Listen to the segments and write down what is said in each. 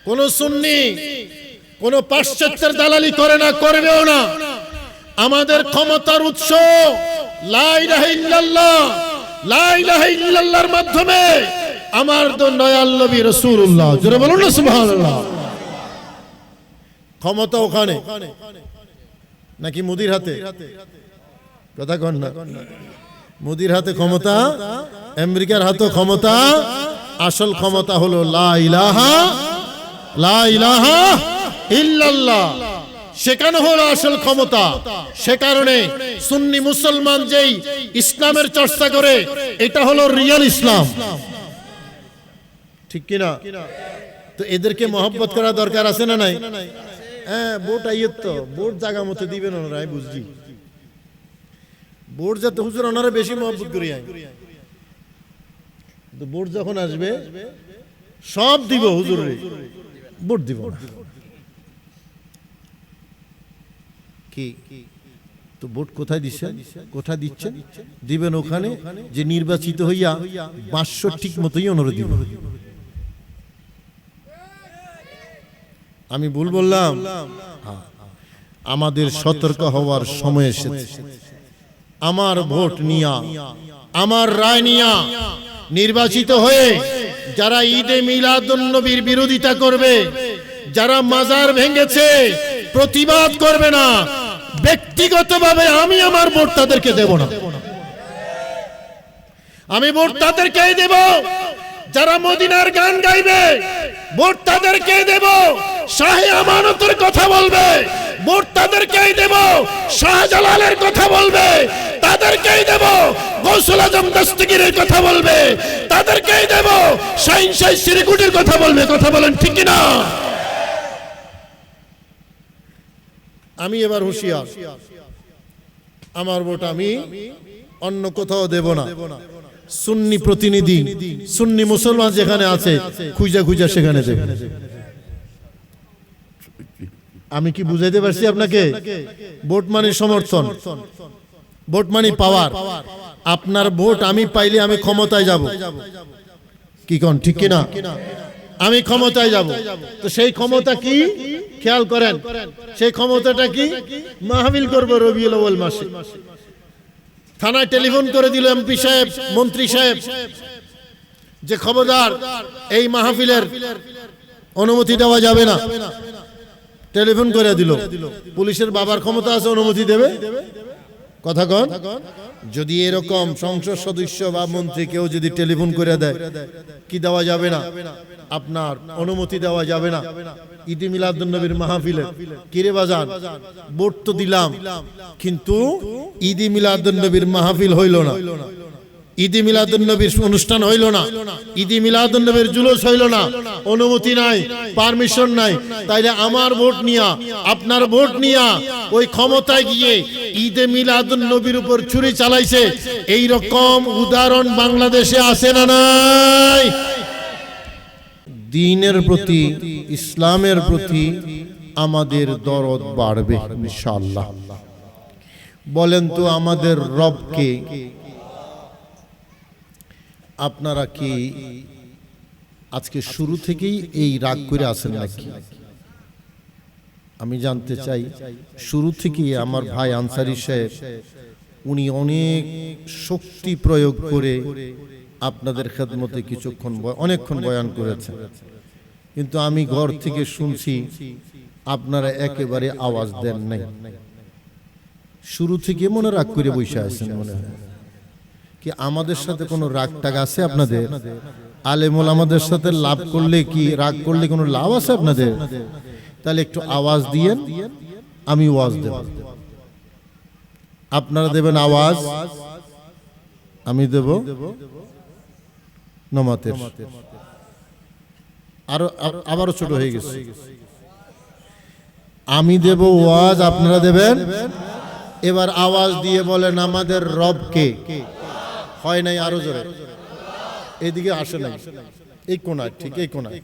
কোন সুন্নি কোন পাশ্চাত্যের দালালি করে না, করবেও না। আমাদের ক্ষমতার উৎস লা ইলাহা ইল্লাল্লাহ, লা ইলাহা ইল্লাল্লাহর মাধ্যমে আমার দয়াল নবী রাসূলুল্লাহ, জোরে বলুন না সুবহানাল্লাহ। ক্ষমতা ওখানে নাকি মোদির হাতে? কথা কন না। মোদির হাতে ক্ষমতা, আমেরিকার হাতে ক্ষমতা। আসল ক্ষমতা হলো লা ইলাহা ইল্লাল্লাহ, সেখানে হলো আসল ক্ষমতা। সে কারণে সুন্নি মুসলমান যেই ইসলামের চর্চা করে, এটা হলো রিয়েল ইসলাম, ঠিক কিনা? তো এদেরকে মহব্বত করা দরকার আছে না নাই? হ্যাঁ, ভোট আইয়ের তো ভোট জায়গা মতো দিবেন ওনারা, বুঝছি। ভোট যাতে হুজুর ওনারা বেশি মহব্বত করি, ভোট যখন আসবে সব দিব হুজুর, ভোট দিব কি? তো ভোট কোথায় দিচ্ছেন? কোথায় দিচ্ছেন? দিবেন ওখানে যে নির্বাচিত হইয়া 62 ঠিক মতোই ওনারা দিব। আমি ভুল বললাম? আমাদের সতর্ক হওয়ার সময় এসেছে। আমার ভোট নিয়া, আমার রায় নিয়া নির্বাচিত হয়ে যারা ঈদে মিলাদুন নবীর বিরোধিতা করবে, যারা মাজার ভেঙেছে প্রতিবাদ করবে না, ব্যক্তিগতভাবে আমি আমার ভোট তাদেরকে দেব না। আমি ভোট তাদেরকেই দেব যারা মদিনার গান গাইবে, ভোট তাদেরকেই দেব শাহে আমানতের কথা বলবে, ভোট তাদেরকেই দেব শাহজালালের কথা বলবে, তাদেরকেই দেব গৌসুল আজম দস্তগীরের কথা বলবে, তাদেরকেই দেব শাহিন শাহ সিরিকুটির কথা বলবে। কথা বলেন ঠিক কিনা? আমি এবার হুঁশিয়ার, আমার ভোট আমি অন্য কোথাও দেব না। সুন্নি প্রতিনিধি, সুন্নি মুসলমান যেখানে আছে খুঁজা খুঁজা সেখানে দেব। আমি কি বুঝাইতে পারছি আপনাকে? ভোট মানে সমর্থন, ভোট মানে পাওয়ার। আপনার ভোট আমি পাইলে আমি ক্ষমতায় যাব, কি কোন ঠিক কিনা? আমি ক্ষমতায় যাব। তো সেই ক্ষমতা কি খেয়াল করেন, সেই ক্ষমতাটা কি? মাহফিল করব রবিউল আউয়াল মাসে। থানায় টেলিফোন করে দিল এমপি সাহেব, মন্ত্রী সাহেব, যে খবরদার এই মাহফিলের অনুমতি দেওয়া যাবে না। টেলিফোন করে দিল। পুলিশের বাবার ক্ষমতা আছে, অনুমতি দেবে? কথা কন। যদি এরকম সংসদ সদস্য বা মন্ত্রী কেউ যদি টেলিফোন করে দেয়, কি দেওয়া যাবে না? আপনার অনুমতি দেওয়া যাবে না ঈদে মিলাদুন নবীর মাহফিলে। কিরে বাজান, ভোট তো দিলাম, কিন্তু ঈদে মিলাদুন নবীর মাহফিল হইল না, ঈদে মিলাদুন নবীর অনুষ্ঠান হইল না, ঈদে মিলাদুন নবীর জুলুস হইল না, অনুমতি নাই, পারমিশন নাই। তাইলে আমার ভোট নিয়া, আপনার ভোট নিয়া ওই ক্ষমতায় গিয়ে ঈদে মিলাদুন নবীর উপর ছুরি চালাইছে, এই রকম উদাহরণ বাংলাদেশে আছে না নাই? দ্বীনের প্রতি, ইসলামের প্রতি আমাদের দরদ বাড়বে ইনশাআল্লাহ। বলেন তো আমাদের রবকে আপনারা কি আজকে শুরু থেকেই এই রাগ করে আছেন নাকি? আমি জানতে চাই, শুরু থেকেই আমার ভাই আনসারী সাহেব উনি অনেক শক্তি প্রয়োগ করে আপনাদের খেদমতে কিছুক্ষণ অনেকক্ষণ বয়ান করেছেন, কিন্তু আমি ঘর থেকে শুনছি আপনারা একেবারে আওয়াজ দেন নাই। শুরু থেকে মনে রাগ করে বসে আছেন। মনে হয় কি আমাদের সাথে কোনো রাগ টাগ আছে আপনাদের? আলেমুল আমাদের সাথে লাভ করলে কি রাগ করলে কোনো লাভ আছে আপনাদের? তাহলে একটু আওয়াজ দিয়েন, আমি আওয়াজ দেব, আপনারা দেবেন আওয়াজ, আমি দেব নমাতের। আরো আবারও ছোট হয়ে গেছে। আমি দেব ওয়াজ, আপনারা দেবেন। এবার আওয়াজ দিয়ে বলেন আমাদের রবকে। হয় নাই? আরো জোরে। এদিকে আসে নাই, এই কোনায়, ঠিক এই কোনায়।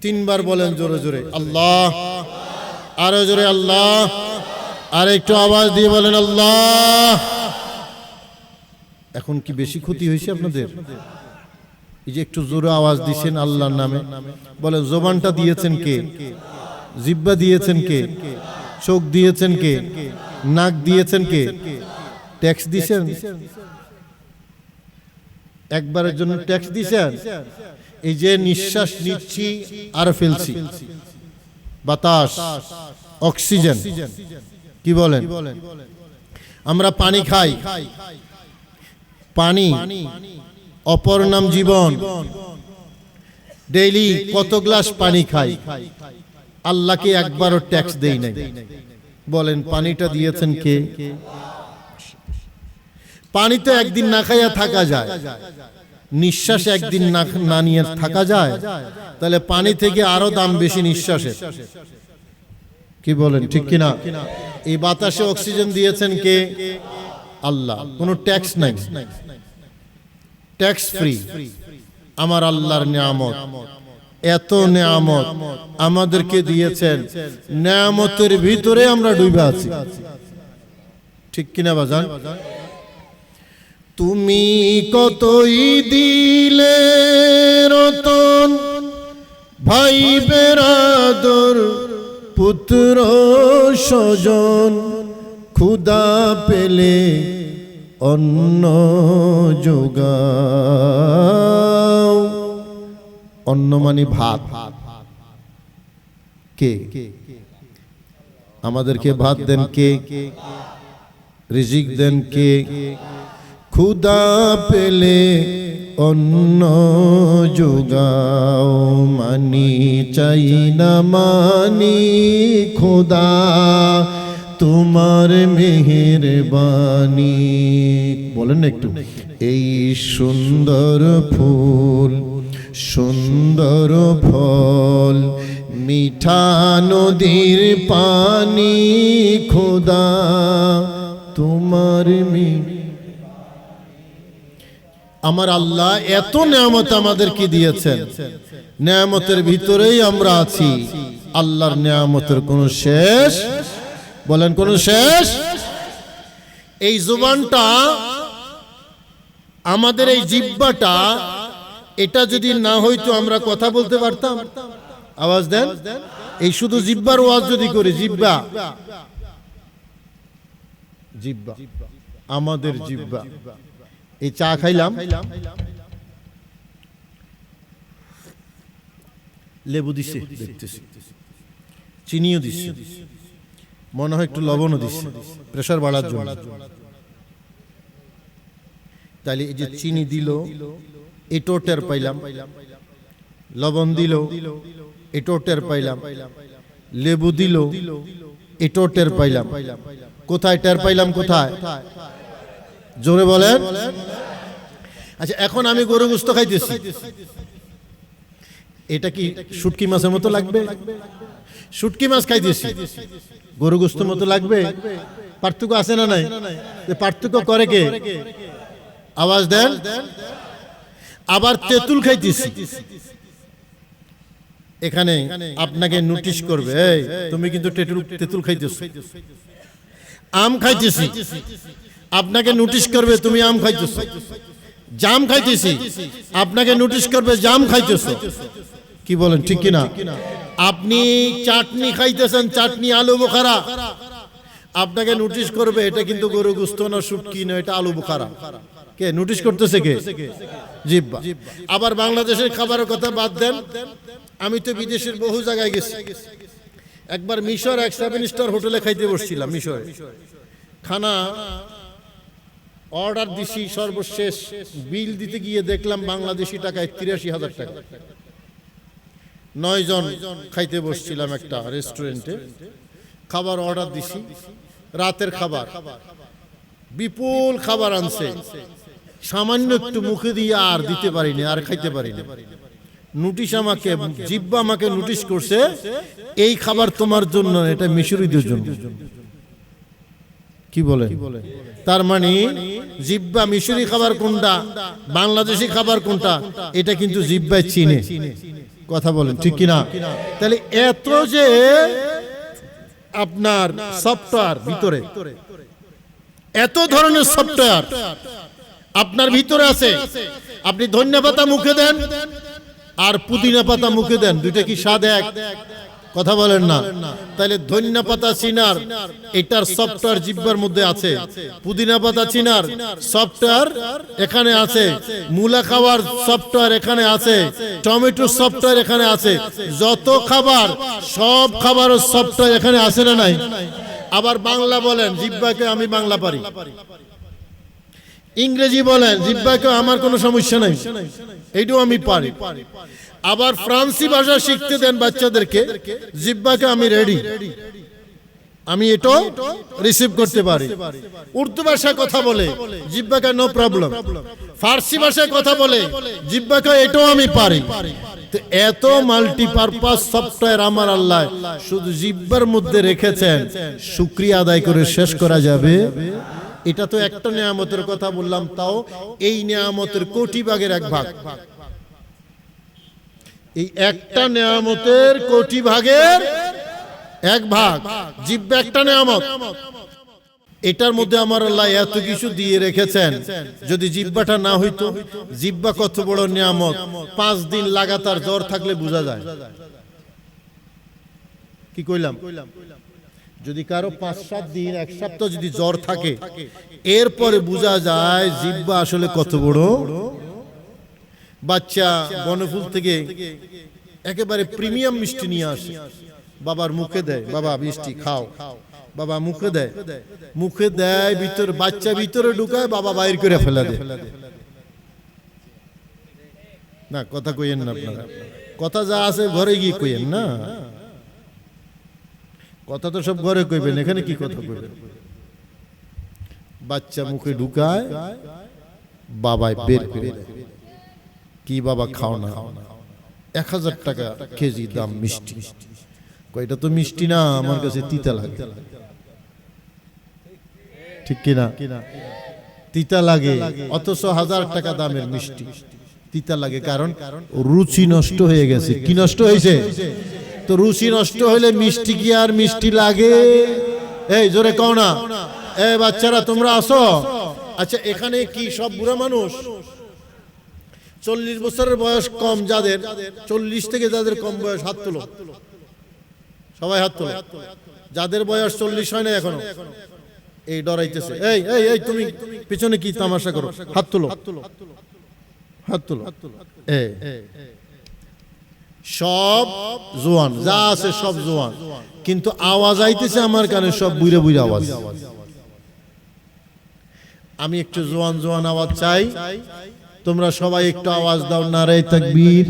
তিনবার বলেন জোরে জোরে আল্লাহ, আরো জোরে আল্লাহ, আর একটু আওয়াজ দিয়ে বলেন আল্লাহ। এখন কি বেশি ক্ষতি হয়েছে আপনাদের? এই যে একটু জোরে আওয়াজ দিছেন আল্লাহর নামে, বলে জবানটা দিয়েছেন কে? জিহ্বা দিয়েছেন কে? চোখ দিয়েছেন কে? নাক দিয়েছেন কে? ট্যাক্স দিছেন? একবারের জন্য ট্যাক্স দিছেন? এই যে নিঃশ্বাস নিচ্ছি আর ফেলছি, বাতাস, অক্সিজেন, কি বলেন? আমরা পানি খাই, পানি অপর নাম জীবন। ডেইলি কত গ্লাস পানি খাই, আল্লাহকে একবারও ট্যাক্স দেই নাই। বলেন পানিটা দিয়েছেন কে? পানিতে একদিন না খাইয়া থাকা যায়, নিঃশ্বাস একদিন না নিয়ে থাকা যায়, তাহলে পানি থেকে আরো দাম বেশি নিঃশ্বাসের, কি বলেন ঠিক কিনা? এই বাতাসে অক্সিজেন দিয়েছেন কে? আল্লাহ। কোনো ট্যাক্স নাই, ট্যাক্স ফ্রি। আমার আল্লাহর নিয়ামত, এত নিয়ামত আমাদেরকে দিয়েছেন, নিয়ামতের ভিতরে আমরা ডুবে আছি, ঠিক কিনা বাজান? তুমি কতই দিলে রতন, ভাই বেরাদর, পুত্র স্বজন, ক্ষুধা পেলে অন্ন যোগাও। অন্ন মানে ভাত। কে? আমাদেরকে ভাত দেন কে? রিজিক দেন কে? ক্ষুধা পেলে অন্ন যোগাও, মানি চাই না মানি খোদা তোমার মেহেরবানি। বলেন না একটু। এই সুন্দর ফুল, সুন্দর ফল, মিঠা নদীর পানি খোদা তোমার আমার আল্লাহ এত নিয়ামত আমাদেরকে দিয়েছেন, নিয়ামতের ভিতরেই আমরা আছি। আল্লাহর নিয়ামতের কোনো শেষ, বলেন কোনো শেষ? এই জবানটা, আমাদের এই জিহ্বাটা, এটা যদি না হইতো আমরা কথা বলতে পারতাম? আওয়াজ দেন। এই শুধু জিহ্বার ওয়াজ যদি করি, জিহ্বা, জিহ্বা, আমাদের জিহ্বা। এই চা খাইলাম, লেবু দিছে দেখতেছি, চিনিও দিছে, মনে হয় একটু লবণও দিছে প্রেসার বাড়ার জন্য। তাহলে এই যে চিনি দিল, এটাও টের পাইলাম, লবণ দিল, এটাও টের পাইলাম, লেবু দিল, এটাও টের পাইলাম। কোথায় টের পাইলাম? কোথায়? জোরে বলেন। আচ্ছা, এখন আমি গরু গোশত খাইতেছি, এটা কি শুটকি মাছের মতো লাগবে? শুটকি মাছ খাইতেছি, গরু গোশতের মতো লাগবে? পার্থক্য আছে না নাই? পার্থক্য করে কে? আওয়াজ দেন। আবার তেঁতুল খাইতেছি, এখানে আপনাকে নোটিশ করবে, এই তুমি কিন্তু তেঁতুল খাইতেছো। আম খাইতেছি, আপনাকে নোটিশ করবে তুমি আম খাইতেছো। জাম খাইতেছি, আপনাকে নোটিশ করবে জাম খাইতেছো। কি বলেন ঠিক কিনা? আপনি চাটনি খাইতেছেন, চাটনি আলু বোখারা, আপনাকে নোটিশ করবে এটা কিন্তু গরু গোশত না, শুটকি না, এটা আলু বোখারা। কে নোটিশ করতেছে? কে? জিহ্বা। আবার বাংলাদেশের খাবারের কথা বাদ দেন, আমি তো বিদেশের বহু জায়গায় গেছি। একবার মিশর এক 7 স্টার হোটেলে খাইতে বসছিলাম। মিশরে খানা অর্ডার দিছি, সর্বশেষ বিল দিতে গিয়ে দেখলাম বাংলাদেশি টাকায় 83,000 টাকা। 9 জন খাইতে বসছিলাম একটা রেস্টুরেন্টে, খাবার অর্ডার দিছি, রাতের খাবার, বিপুল খাবার আনছে, সামান্য একটু মুখে দিয়ে আর দিতে পারিনি, আর খাইতে পারিনি। নোটিশ আমাকে, জিহ্বা আমাকে নোটিশ করছে, এই খাবার তোমার জন্য, এটা মিশরীয়দের জন্য। কি বলে? তার মানে জিহ্বা মিশরি খাবার কোনটা, বাংলাদেশি খাবার কোনটা, এটা কিন্তু জিহ্বায় চিনে। কথা বলেন ঠিক কিনা? তাহলে এত যে আপনার সফটওয়্যার ভিতরে, এত ধরনের সফটওয়্যার, আপনার ভিতরে আছে। আপনি ধনিয়া পাতা মুখে দেন আর পুদিনা পাতা মুখে দেন, দুইটা কি স্বাদ এক? কথা বলেন না। তাহলে ধনিয়া পাতা চিনার এটার সফটওয়্যার জিহ্বার মধ্যে আছে, পুদিনা পাতা চিনার সফটওয়্যার এখানে আছে, মূলা খাওয়ার সফটওয়্যার এখানে আছে, টমেটো সফটওয়্যার এখানে আছে। যত খাবার, সব খাবারের সফটওয়্যার এখানে আছে না নাই? আবার বাংলা বলেন, জিহ্বাকে আমি বাংলা পারি। ইংরেজি বলেন, জিহ্বাকে আমার কোনো সমস্যা নাই, এইটাও আমি পারি। আবার ফ্রান্সি ভাষা শিখতে দেন বাচ্চাদেরকে, জিহ্বাকে আমি রেডি, আমি এটাও রিসিভ করতে পারি। উর্দু ভাষায় কথা বলে, জিহ্বাকে নো প্রবলেম। ফার্সি ভাষায় কথা বলে, জিহ্বাকে এটাও আমি পারি। তো এত মাল্টিপারপাস সফটওয়্যার আমার আল্লাহ শুধু জিহ্বার মধ্যে রেখেছেন, শুকরিয়া আদায় করে শেষ করা যাবে? এটা তো একটা নিয়ামতের কথা বললাম, তাও এই নিয়ামতের কোটি ভাগের এক ভাগ। এই একটা নিয়ামতের কোটি ভাগের এক ভাগ, জিহ্বা একটা নিয়ামত। এটার মধ্যে আমার আল্লাহ এত কিছু দিয়ে রেখেছেন, যদি জিহ্বাটা না হইতো, জিহ্বা কত বড় নিয়ামত। 5 দিন লাগাতার জ্বর থাকলে বোঝা যায়। কি কইলাম? যদি কারো 5-7 দিন, 1 সপ্তাহ যদি জ্বর থাকে, এরপরে বোঝা যায় জিহ্বা আসলে কত বড়। বাচ্চা বনফুল থেকে একেবারে প্রিমিয়াম মিষ্টি নিয়ে আসে, বাবার মুখে দেয়, বাবা মিষ্টি খাও, বাবা মুখে দেয়, মুখে দেয়, ভিতরে বাচ্চা ভিতরে ঢুকায়, বাবা বাইর করে ফেলে দেয়। না কথা কইেন না আপনারা, কথা যা আছে ঘরে গিয়ে কইেন না, কথা তো সব ঘরে কইবেন, এখানে কি কথা কইবেন? বাচ্চা মুখে ঢুকায়, বাবাই বের করে দেয়। কি বাবা খাও না? 1000 টাকা কেজি দাম মিষ্টি। কয়টা তো মিষ্টি না, আমার কাছে তিতা লাগে। ঠিক কিনা? তিতা লাগে, অথচ 1000 টাকা দামের মিষ্টি তিতা লাগে, কারণ রুচি নষ্ট হয়ে গেছে। কি নষ্ট হয়েছে? তো রুচি নষ্ট হইলে মিষ্টি কি আর মিষ্টি লাগে? এই জোরে কও না। এই বাচ্চারা তোমরা আসো। আচ্ছা, এখানে কি সব বুড়া মানুষ? 40 বছরের বয়স কম যাদের, 40 থেকে যাদের কম বয়স, হাত তোলো, সবাই হাত তোলো। যাদের বয়স 40 হয় না এখনো, এই ডরাইতেছে, এই এই এই তুমি পিছনে কি তামাশা করো? হাত তোলো, হাত তোলো। সব জোয়ান, যা আছে সব জোয়ান, কিন্তু আওয়াজ আইতেছে আমার কানে সব বুইরে বুইরে আওয়াজ। আমি একটু জোয়ান জোয়ান আওয়াজ চাই, তোমরা সবাই একটু আওয়াজ দাও, নারে তাকবীর।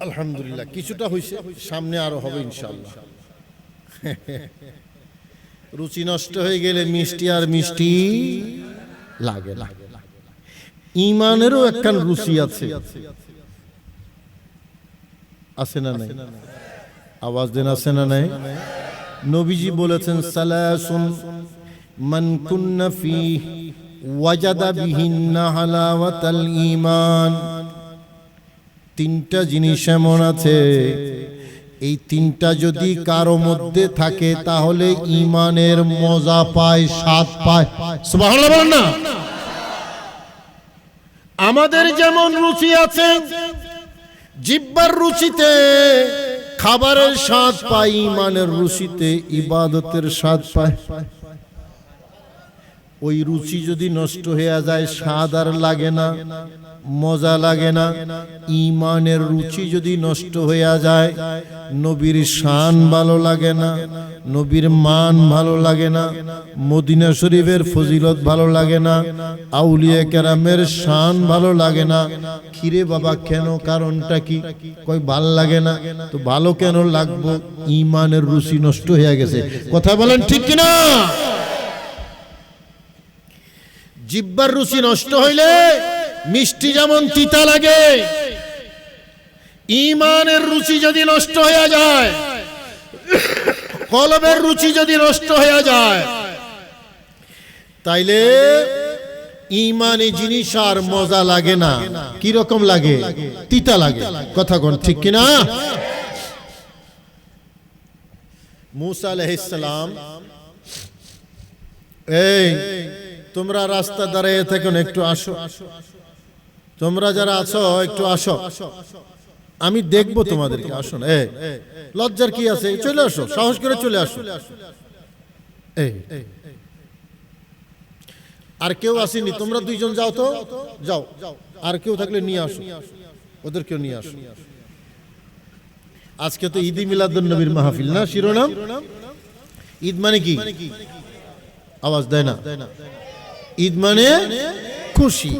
আলহামদুলিল্লাহ, কিছুটা হইছে, সামনে আরো হবে ইনশাআল্লাহ। রুচি নষ্ট হয়ে গেলে মিষ্টি আর মিষ্টি লাগে না। ঈমানেরও একটা রুচি আছে, আছে না নাই? আওয়াজ দেন, আছে না নাই? নবীজি বলেছেন, সালাসুন মান কুন্না ফীহি ওয়াজাদা বিহিন্না হালাওয়াতাল ঈমান। 3টা জিনিস এমন আছে, এই 3টা যদি কারো মধ্যে থাকে তাহলে ঈমানের মজা পায়, স্বাদ পায়। সুবহানাল্লাহ বলেন না? আমাদের যেমন রুচি আছে, জিহ্বার রুচিতে খাবারের স্বাদ পায়, ঈমানের রুচিতে ইবাদতের স্বাদ পায়। ওই রুচি যদি নষ্ট হয়ে যায়, স্বাদ আর লাগে না, মজা লাগে না। ঈমানের রুচি যদি নষ্ট হয়ে যায়, নবীর শান ভালো লাগে না, নবীর মান ভালো লাগে না, মদিনা শরীফের ফজিলত ভালো লাগে না, আউলিয়া কেরামের শান ভালো লাগে না। কিরে বাবা কেন? কারণটা কি? কই ভাল লাগে না। তো ভালো কেন লাগবো? ঈমানের রুচি নষ্ট হয়ে গেছে। কথা বলেন ঠিক কিনা? জিহ্বার রুচি নষ্ট হইলে মিষ্টি যেমন তিতা লাগে, ঈমানের রুচি যদি নষ্ট হয়ে যায়, কলবের রুচি যদি নষ্ট হয়ে যায়, তাইলে ইমানি জিনিস আর মজা লাগে না, কি রকম লাগে? তিতা লাগে। কথা কোন ঠিক কিনা? মুসা আলাইহিস সালাম, এই তোমরা রাস্তা দাঁড়িয়ে থাকো না, একটু আসো। তোমরা যারা আছো একটু আসো, আমি দেখবো তোমাদেরকে। আসো না, লজ্জার কি আছে? চলে আসো, সাহস করে চলে আসো। এই আর কেউ আসেনি, তোমরা দুইজন যাও তো, যাও। আর কেউ থাকলে নিয়ে আসো, ওদেরকেও নিয়ে আসো। আজকে তো ঈদ মিলাদুন নবীর মাহফিল না, শিরোনাম ঈদ মানে কি? আওয়াজ দেয় না। ঈদ মানে খুশি,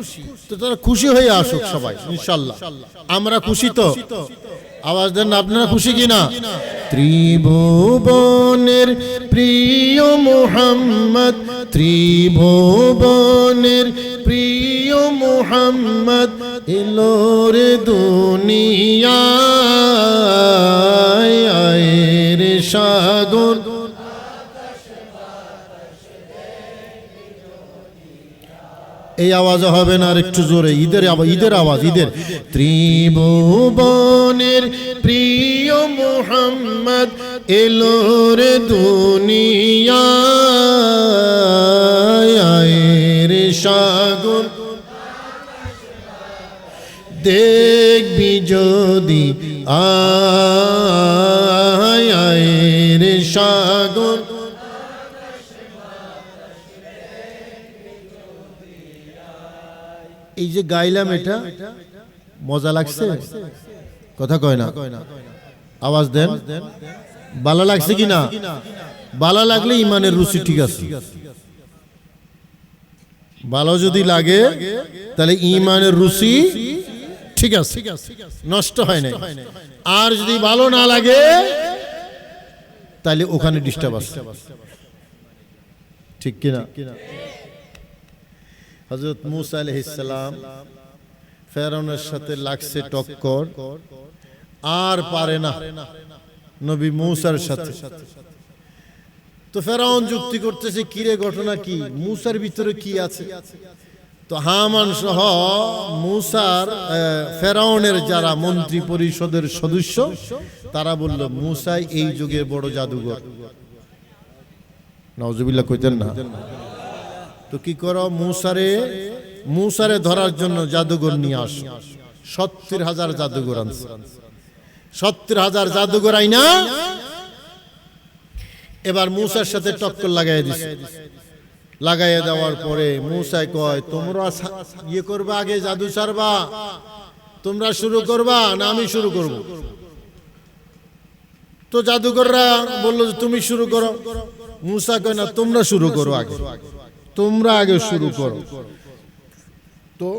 তো তারা খুশি হয়ে আসুক সবাই ইনশাআল্লাহ। আমরা খুশি তো? আওয়াজ দেন না, আপনারা খুশি কিনা? ত্রিভুবনের প্রিয় মুহাম্মদ, ত্রিভুবনের প্রিয় মুহাম্মদ এলো রে দুনিয়ায়, আয়ের সাগর। এই আওয়াজ হবে না, আর একটু জোরে। ঈদের আওয়াজ, ঈদের আওয়াজ, ঈদের। ত্রিভুবনের প্রিয় মুহাম্মদ এলো রে দুনিয়ায়, আয়ের সাগর দেখবি যদি, আয়ের সাগর। এই যে গাইলাম, এটা মজা লাগছে? কথা কয় না, আওয়াজ দেন। ভালো লাগছে কিনা? ভালো লাগলে ইমানের রুচি ঠিক আছে। ভালো যদি লাগে তাহলে ইমানের রুচি ঠিক আছে, নষ্ট হয় না। আর যদি ভালো না লাগে তাহলে ওখানে ডিস্টার্ব আছে, ঠিক কিনা? হযরত মুসা আলাইহিস সালাম ফেরাউনের সাথে লাগছে টক্কর, আর পারে না নবী মুসার সাথে। তো ফেরাউন যুক্তি করতেছে, কিরে ঘটনা কি, মুসার ভিতরে কি আছে? তো হামান সহ মুসার ফেরাউনের যারা মন্ত্রী পরিষদের সদস্য, তারা বলল মুসাই এই যুগের বড় জাদুঘর। নাউজুবিল্লাহ কইতেন না? তো কি করো, মুসারে ধরার জন্য জাদুঘর নিয়ে আস। 70,000 জাদুঘর আনছে। 70,000 জাদুঘর আইনা এবার মুসার সাথে টক্কর লাগাই দিছে। লাগাইয়া দেওয়ার পরে মুসা কয়, তোমরা ইয়ে করবা, আগে জাদু ছাড়বা, তোমরা শুরু করবা না আমি শুরু করব? তো জাদুঘররা বললো যে তুমি শুরু করো। মুসা কয় না, তোমরা শুরু করো, আগে তোমরা আগে শুরু করো। তো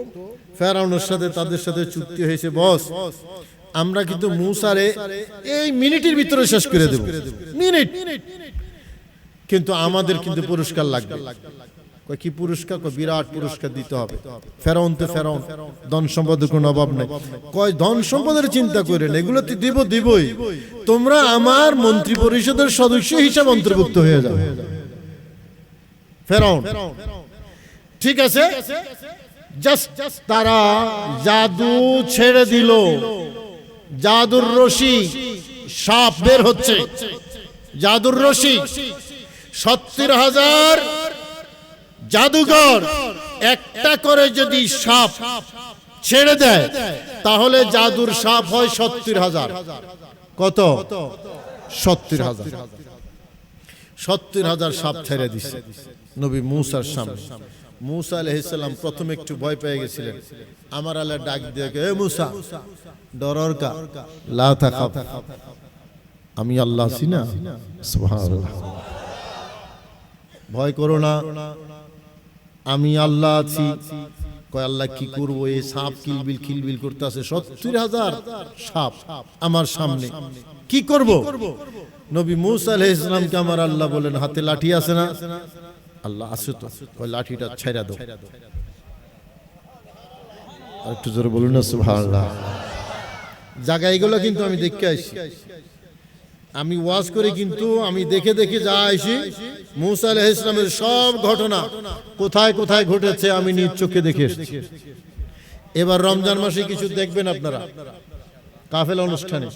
ফেরাউনের সাথে তাদের সাথে চুক্তি হয়েছে, বস আমরা কিন্তু মুসারে এই মিনিটের ভিতরে শেষ করে দেব, মিনিট, কিন্তু আমাদের কিন্তু পুরস্কার লাগবে। কয় কি পুরস্কার? কয় বিরাট পুরস্কার দিতে হবে। ফেরাউন তো ফেরাউন, ধন সম্পদের কোনো অভাব নাই। কয় ধন সম্পদের চিন্তা করেন, এগুলো তো দিবই, তোমরা আমার মন্ত্রী পরিষদের সদস্য হিসাবে অন্তর্ভুক্ত হয়ে যাও। ফেরাউন ঠিক আছে, জাস্ট তারা জাদু ছেড়ে দিল। জাদুর রশি, সাপ বের হচ্ছে, জাদুর রশি। 70,000 জাদুঘর একটা করে যদি সাপ ছেড়ে দেয় তাহলে জাদুর সাপ হয় 70,000। কত? 70,000। 70,000 সাপ ছেড়ে দিছে নবী মুসার সামনে। মুসা আলাইহিস সালাম প্রথমে একটু ভয় পেয়ে গেছিলেন। আমার আল্লাহ ডাক দিয়ে, এ মুসা, ডরর কা, লা তাখাফ, আমি আল্লাহ আছি না, সুবহানাল্লাহ, ভয় করো না, আমি আল্লাহ আছি। কয় আল্লাহ কি করবো, এই সাপ খিলবিল করতেছে, 70,000 সাপ আমার সামনে, কি করব? নবী মুসা আলাইহিস সালামকে আমার আল্লাহ বলেন, হাতে লাঠি আছে না? আল্লাহ আছে তো। ওই লাঠিটা ছাইরা দাও। আর একটু জোরে বলুন না সুবহানাল্লাহ। জায়গা এগুলো কিন্তু আমি দেখে আসি। আমি ওয়াজ করি কিন্তু আমি দেখে দেখে যা আইছি মুসা আলাইহিস সালামের সব ঘটনা কোথায় কোথায় ঘটেছে আমি নিজ চোখে দেখে এসেছি। এবার রমজান মাসে কিছু দেখবেন আপনারা কাফেলা অনুষ্ঠানে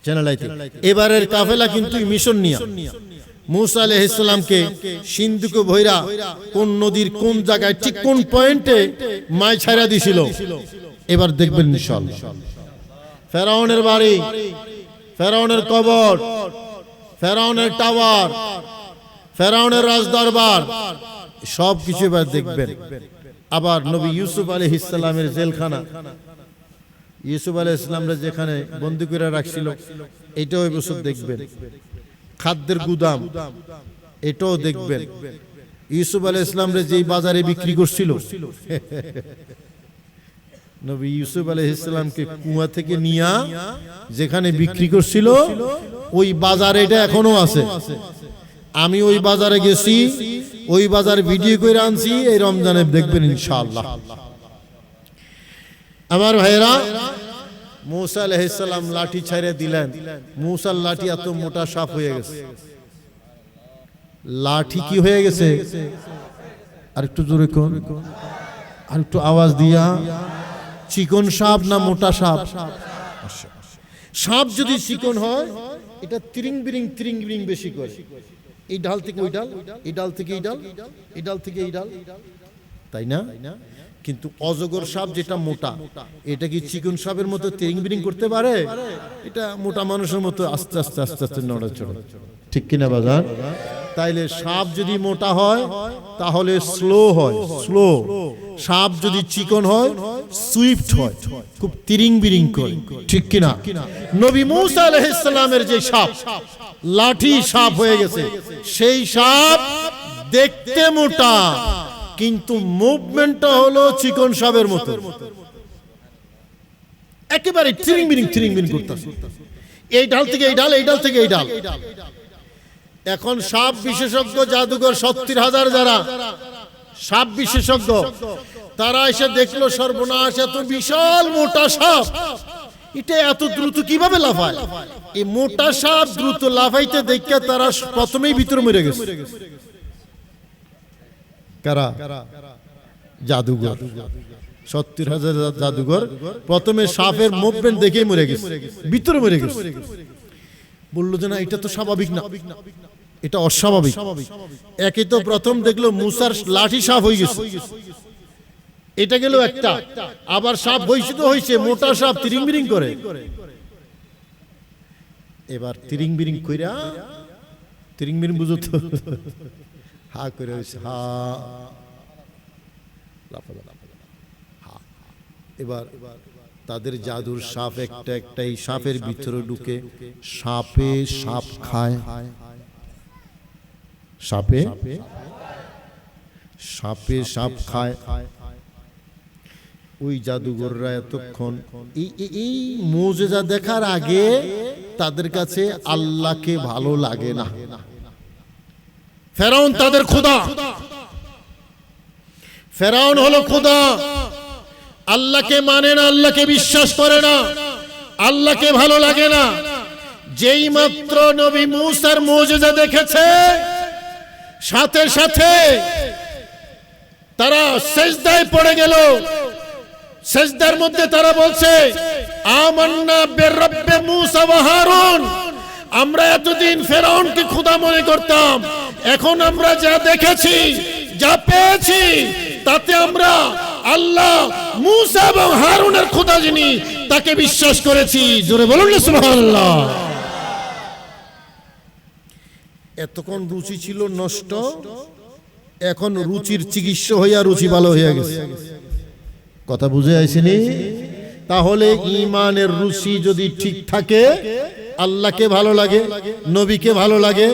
চ্যানেল আইতে। এবারের কাফেলা কিন্তু মিশন নিয়া মুসা আলাইহিস সালামকে সিন্ধুকে ভৈরা কোন নদীর কোন জায়গায় ঠিক কোন পয়েন্টে মাই ছাইরা দিছিল এবার দেখবেন ইনশাআল্লাহ। ফেরাউনের বাড়ি, ফেরাউনের কবর, ফেরাউনের টাওয়ার, ফেরাউনের রাজদরবার সব কিছু এবার দেখবেন। আবার নবী ইউসুফ আলাইহিস সালামের জেলখানা, ইউসুফ আলাইহিস সালামরা যেখানে বন্দী করে রাখছিল এটাও এবছর দেখবেন। খাদ্যের গুদাম এটাও দেখবেন। ইউসুফ আলাইহিস সালামরা যেই বাজারে বিক্রি করছিল নবী ইউসুফ আলাইহিস সালামকে কুয়া থেকে নিয়া যেখানে বিক্রি করছিল ওই বাজার এটা এখনো আছে। আমি ওই বাজারে গেছি, ওই বাজার ভিডিও করে আনছি, এই রমজানে দেখবেন ইনশাআল্লাহ। আমার ভাইরা, মুসা আলাইহিস সালাম লাঠি ছাইরে দিলেন, মুসার লাঠি এত মোটা সাপ হয়ে গেছে। লাঠি কি হয়ে গেছে? আর একটু জোরে কোন, আর একটু আওয়াজ দিয়া। চিকন সাপ না মোটা সাপ? সাপ যদি চিকন হয় এটা তিরিং বিরিং বেশি করে, এই ডাল থেকে ওই ডাল, এই ডাল থেকে এই ডাল, এই ডাল থেকে এই ডাল, তাই না? কিন্তু অজগর সাপ যেটা মোটা, এটা কি চিকন সাপের মতো তিরিং বিরিং করতে পারে? এটা মোটা মানুষের মতো আস্তে আস্তে আস্তে আস্তে নড়াচড়া, ঠিক কিনা বাজার? তাইলে সাপ যদি মোটা হয় তাহলে স্লো হয়, স্লো। সাপ যদি চিকন হয় সুইফট হয়, খুব তিরিং বিরিং করে, ঠিক কিনা? নবী মুসা আলাইহিস সালামের যে সাপ লাঠি সাপ হয়ে গেছে, সেই সাপ দেখতে মোটা কিন্তু মুভমেন্টটা হলো চিকন সাপের মতো, একেবারে তিরিং বিরিং করতেছে, এই ডাল থেকে এই ডাল, এই ডাল থেকে এই ডাল। এখন সাপ বিশেষজ্ঞ জাদুঘর 70,000 যারা সাপ বিশেষজ্ঞ, তারা এসে দেখলো সর্বনাশ, এত বিশাল মোটা সাপ এটা এত দ্রুত কিভাবে লাফায়? এই মোটা সাপ দ্রুত লাফাইতে দেখে তারা প্রথমেই ভিতরে মরে গেছে। কারা? জাদুঘর, 70,000 জাদুঘর প্রথমে সাপের মুভমেন্ট দেখেই মরে গেছে, ভিতরে মরে গেছে। বললো যে না, এটা তো স্বাভাবিক না, এটা অস্বাভাবিক। একে তো প্রথম দেখলো মুসার লাঠি সাপ হয়ে গেছে, এটা গেল একটা। আবার সাপ হইছে তো হইছে, মোটা সাপ তিরিং বিরিং করে। এবার তিরিং বিরিং কইরা, তিরিং বিরিং বুঝো তো, হা করে হইছে, হা হা। এবার তাদের জাদুর সাপ একটা একটাই সাপের ভিতরে ঢুকে সাপে সাপ খায়, সাপে সাপে সাপ খায়। ওই জাদুঘররা এতক্ষণ এই মুজিজা দেখার আগে তাদের কাছে আল্লাহকে ভালো লাগে না। ফেরাউন তাদের খোদা, ফেরাউন হলো খোদা, আল্লাহকে মানে না, আল্লাহকে বিশ্বাস করে না, আল্লাহকে ভালো লাগে না। যেই মাত্র নবী মুসার মুজিজা দেখেছে সাথে সাথে তারা সিজদায় পড়ে গেল। সিজদার মধ্যে তারা বলছে আমান্না বিরব্বি মুসা ওয়া হারুন। আমরা এতদিন ফেরাউনকে খোদা মনে করতাম, এখন আমরা যা দেখেছি, যা পেয়েছি, তাতে আমরা আল্লাহ মুসা এবং হারুনের খোদা যিনি তাকে বিশ্বাস করেছি। জোরে বলুন না সুবহানাল্লাহ। এতক্ষণ রুচি ছিল নষ্ট, এখন রুচির চিকিৎসা হইয়া রুচি ভালো হইয়া গেছে। কথা বুঝে আইছিনি? তাহলে ঈমানের রুচি যদি ঠিক থাকে, আল্লাহকে ভালো লাগে, নবীকে ভালো লাগে,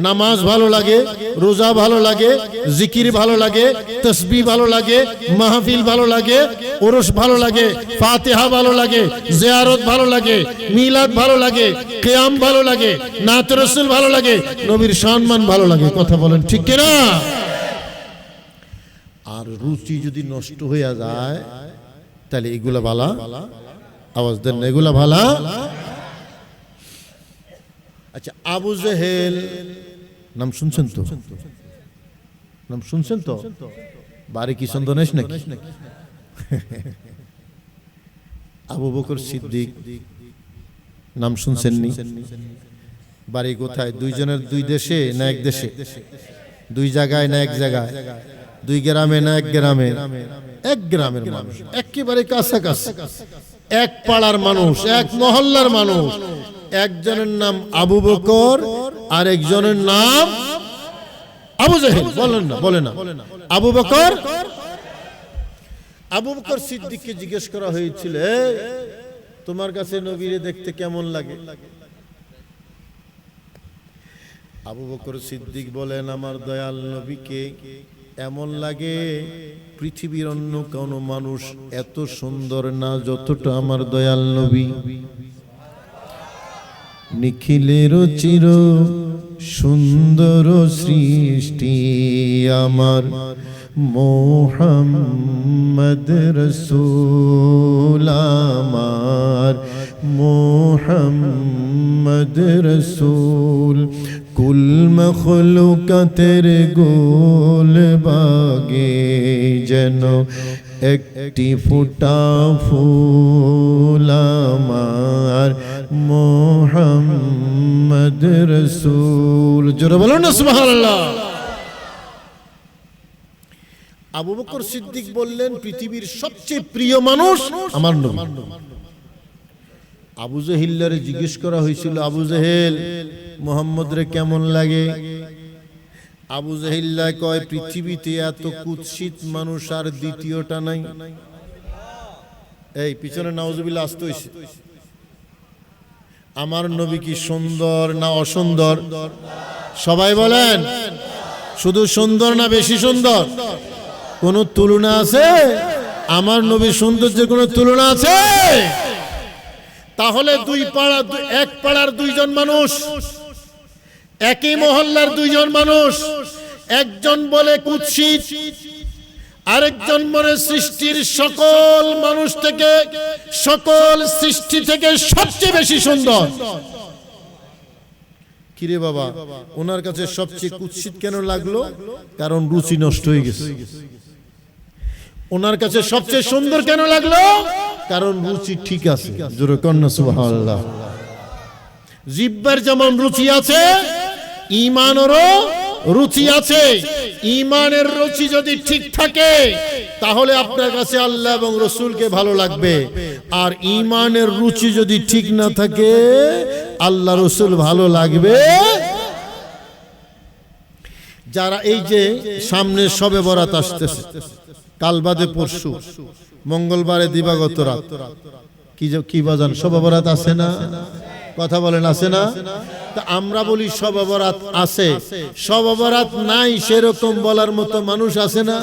নামাজ ভালো লাগে, রোজা ভালো লাগে, জিকির ভালো লাগে, তাসবিহ ভালো লাগে, মাহফিল ভালো লাগে, ওরস ভালো লাগে, ফাতিহা ভালো লাগে, জিয়ারত ভালো লাগে, মিলাদ ভালো লাগে, কিয়াম ভালো লাগে, নাত রাসূল ভালো লাগে, নবীর সম্মান ভালো লাগে। কথা বলেন ঠিক কি না? আর রুচি যদি নষ্ট হয়ে যায় তাহলে এগুলা ভালা, আওয়াজ দেন, এগুলা ভালা। আবু জেহেল নাম শুনছেন তো? নাম শুনছেন তো? বাড়ি কি সন্দেশ নাকি? আবু বকর সিদ্দিক নাম শুনছেননি? বাড়ি কোথায়? দুইজনের দুই দেশে না এক দেশে? দুই জায়গায় না এক জায়গায়? দুই গ্রামে না এক গ্রামে? এক গ্রামের মানুষ, একেবারে কাছাকাছি, এক পাড়ার মানুষ, এক মহল্লার মানুষ। একজনের নাম আবু বকর আর একজনের নাম আবু জেহেল। বলেন না, বলে না। আবু বকর, আবু বকর সিদ্দিককে জিজ্ঞেস করা হয়েছিল, তোমার কাছে নবীরে দেখতে কেমন লাগে? আবু বকর সিদ্দিক বলেন, আমার দয়াল নবীকে এমন লাগে পৃথিবীর অন্য কোন মানুষ এত সুন্দর না যতটা আমার দয়াল নবী। নিখিলের চির সুন্দর সৃষ্টি আমার মুহাম্মদ রাসূল, আমার মুহাম্মদ রাসূল। কুল মখলুকাতের গোল বাগে যেন একটি ফোঁটা ফুল আমার মুহাম্মদ রাসূল। জোরে বলুন না সুবহানাল্লাহ। আবু বকর সিদ্দিক বললেন, পৃথিবীর সবচেয়ে প্রিয় মানুষ আমার নবী। আবু জেহেলের জিজ্ঞেস করা হয়েছিল, আবু জেহেল মুহাম্মদ রে কেমন লাগে? আবু জেহেল কয়, পৃথিবীতে এত কুৎসিত মানুষ আর দ্বিতীয়টা নাই। এই পিছনে নাউজুবিল্লাহ আসতে হইছে। আমার নবী কি সুন্দর না অসুন্দর? সবাই বলেন, শুধু সুন্দর না বেশি সুন্দর? কোন তুলনা আছে? আমার নবীর সৌন্দর্যের কোন তুলনা আছে? তাহলে দুই পাড়া, এক পাড়ার দুইজন মানুষ, একই মহল্লার দুইজন মানুষ, একজন বলে কুৎসিত, আরেকজন বলে সৃষ্টির সকল মানুষ থেকে, সকল সৃষ্টি থেকে সবচেয়ে বেশি সুন্দর। কিরে বাবা, ওনার কাছে সবচেয়ে কুৎসিত কেন লাগলো? কারণ রুচি নষ্ট হয়ে গেছে। ওনার কাছে সবচেয়ে সুন্দর কেন লাগলো? কারণ রুচি ঠিক আছে। জোরে কন্যা সুবহানাল্লাহ। জিহ্বার যেমন রুচি আছে, ঈমানেরও রুচি আছে। ঈমানের রুচি যদি ঠিক থাকে তাহলে আপনার কাছে আল্লাহ এবং রাসূলকে ভালো লাগবে। আর ঈমানের রুচি যদি ঠিক না থাকে আল্লাহ রাসূল ভালো লাগবে। যারা এই যে সামনে শবে বরাত আসতেছে, কাল বাদে পরশু, মঙ্গলবারে দিবাগত রাত, কি বাজান শবে বরাত আছে না? কথা বলেন, আছে না? তা আমরা বলি শবে বরাত আছে, শবে বরাত নাই সেরকম বলার মতো মানুষ আছে না?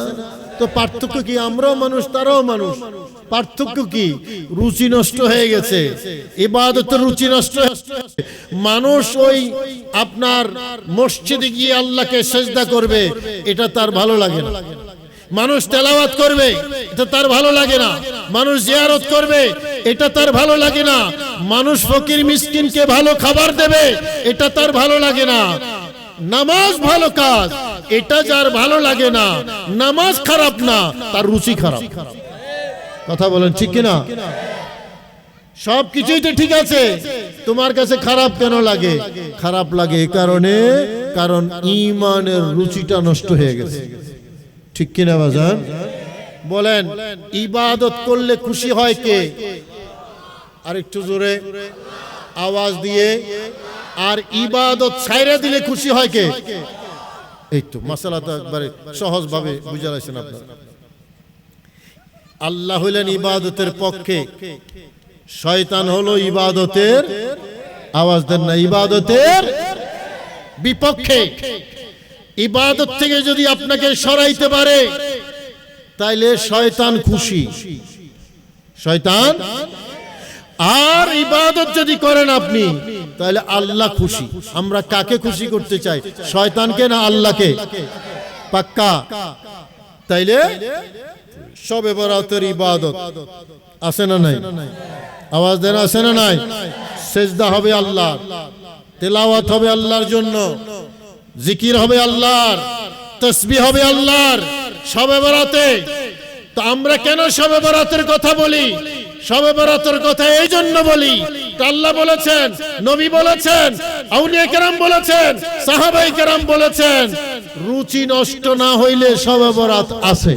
তো পার্থক্য কি? আমরাও মানুষ, তারাও মানুষ। পার্থক্য কি? রুচি নষ্ট হয়ে গেছে, ইবাদতের রুচি নষ্ট হয়ে গেছে। মানুষ ওই আপনার মসজিদে গিয়ে আল্লাহকে সিজদা করবে, এটা তার ভালো লাগে না। মানুষ তেলাওয়াত করবে, এটা তার ভালো লাগে না। মানুষ জিয়ারত করবে, এটা তার ভালো লাগে না। মানুষ ফকির মিসকিনকে ভালো খাবার দেবে, এটা তার ভালো লাগে না। নামাজ ভালো কাজ, এটা যার ভালো লাগে না। নামাজ খারাপ না, তার রুচি খারাপ। কথা বলেন ঠিক কিনা? সব কিছুই তো ঠিক আছে, তোমার কাছে খারাপ কেন লাগে? খারাপ লাগে এই কারণে, কারণ ঈমানের রুচিটা নষ্ট হয়ে গেছে। ঠিক কিনা বাজান? বলেন, ইবাদত করলে খুশি হয় কে? আরেকটু জোরে আওয়াজ দিয়ে। আর ইবাদত ছাইরা দিলে খুশি হয় কে? এই তো মাসালাটা একবারে সহজ ভাবে বুঝা যাচ্ছেন আপনারা। আল্লাহ হলেন ইবাদতের পক্ষে, শয়তান হলো ইবাদতের, আওয়াজ দেন না, ইবাদতের বিপক্ষে। ইবাদত থেকে যদি আপনাকে সরাইতে পারে তাইলে শয়তান খুশি, শয়তান। আর ইবাদত যদি করেন আপনি তাহলে আল্লাহ খুশি। আমরা কাকে খুশি করতে চাই, শয়তানকে না আল্লাহকে? পাক্কা? তাইলে শবে বরাতের ইবাদত আছে না নাই? আওয়াজ দেন, আছে না নাই? সিজদা হবে আল্লাহ, তেলাওয়াত হবে আল্লাহর জন্য, জিকির হবে আল্লাহর, তাসবিহ হবে আল্লাহর শবে বরাতে। তো আমরা কেন শবে বরাতের কথা বলি? শবে বরাতের কথা এই জন্য বলি, আল্লাহ বলেছেন, নবী বলেছেন, আউলিয়া কেরাম বলেছেন, সাহাবায়ে কেরাম বলেছেন, রুচি নষ্ট না হইলে শবে বরাত আছে।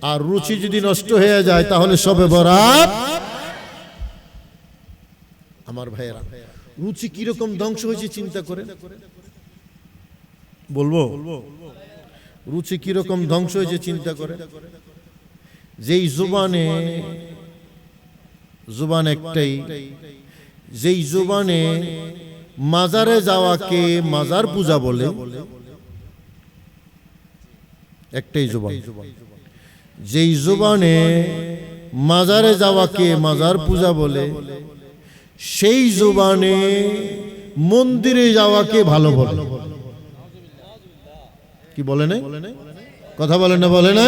আর রুচি যদি নষ্ট হয়ে যায় তাহলে শবে বরাত। আমার ভাইয়েরা, রুচি কিরকম ধ্বংস হয়েছে চিন্তা করে বলবো? রুচি কিরকম ধ্বংস হয়েছে চিন্তা করে। যেই জুবান একটাই, যেই জুবানে মাজারে যাওয়াকে মাজার পূজা বলে, একটাই জুবান, যেই জুবানে মাজারে যাওয়াকে মাজার পূজা বলে, সেই জুবানে মন্দিরে যাওয়াকে ভালো বলে। কি বলে না? কথা বলে না? বলে না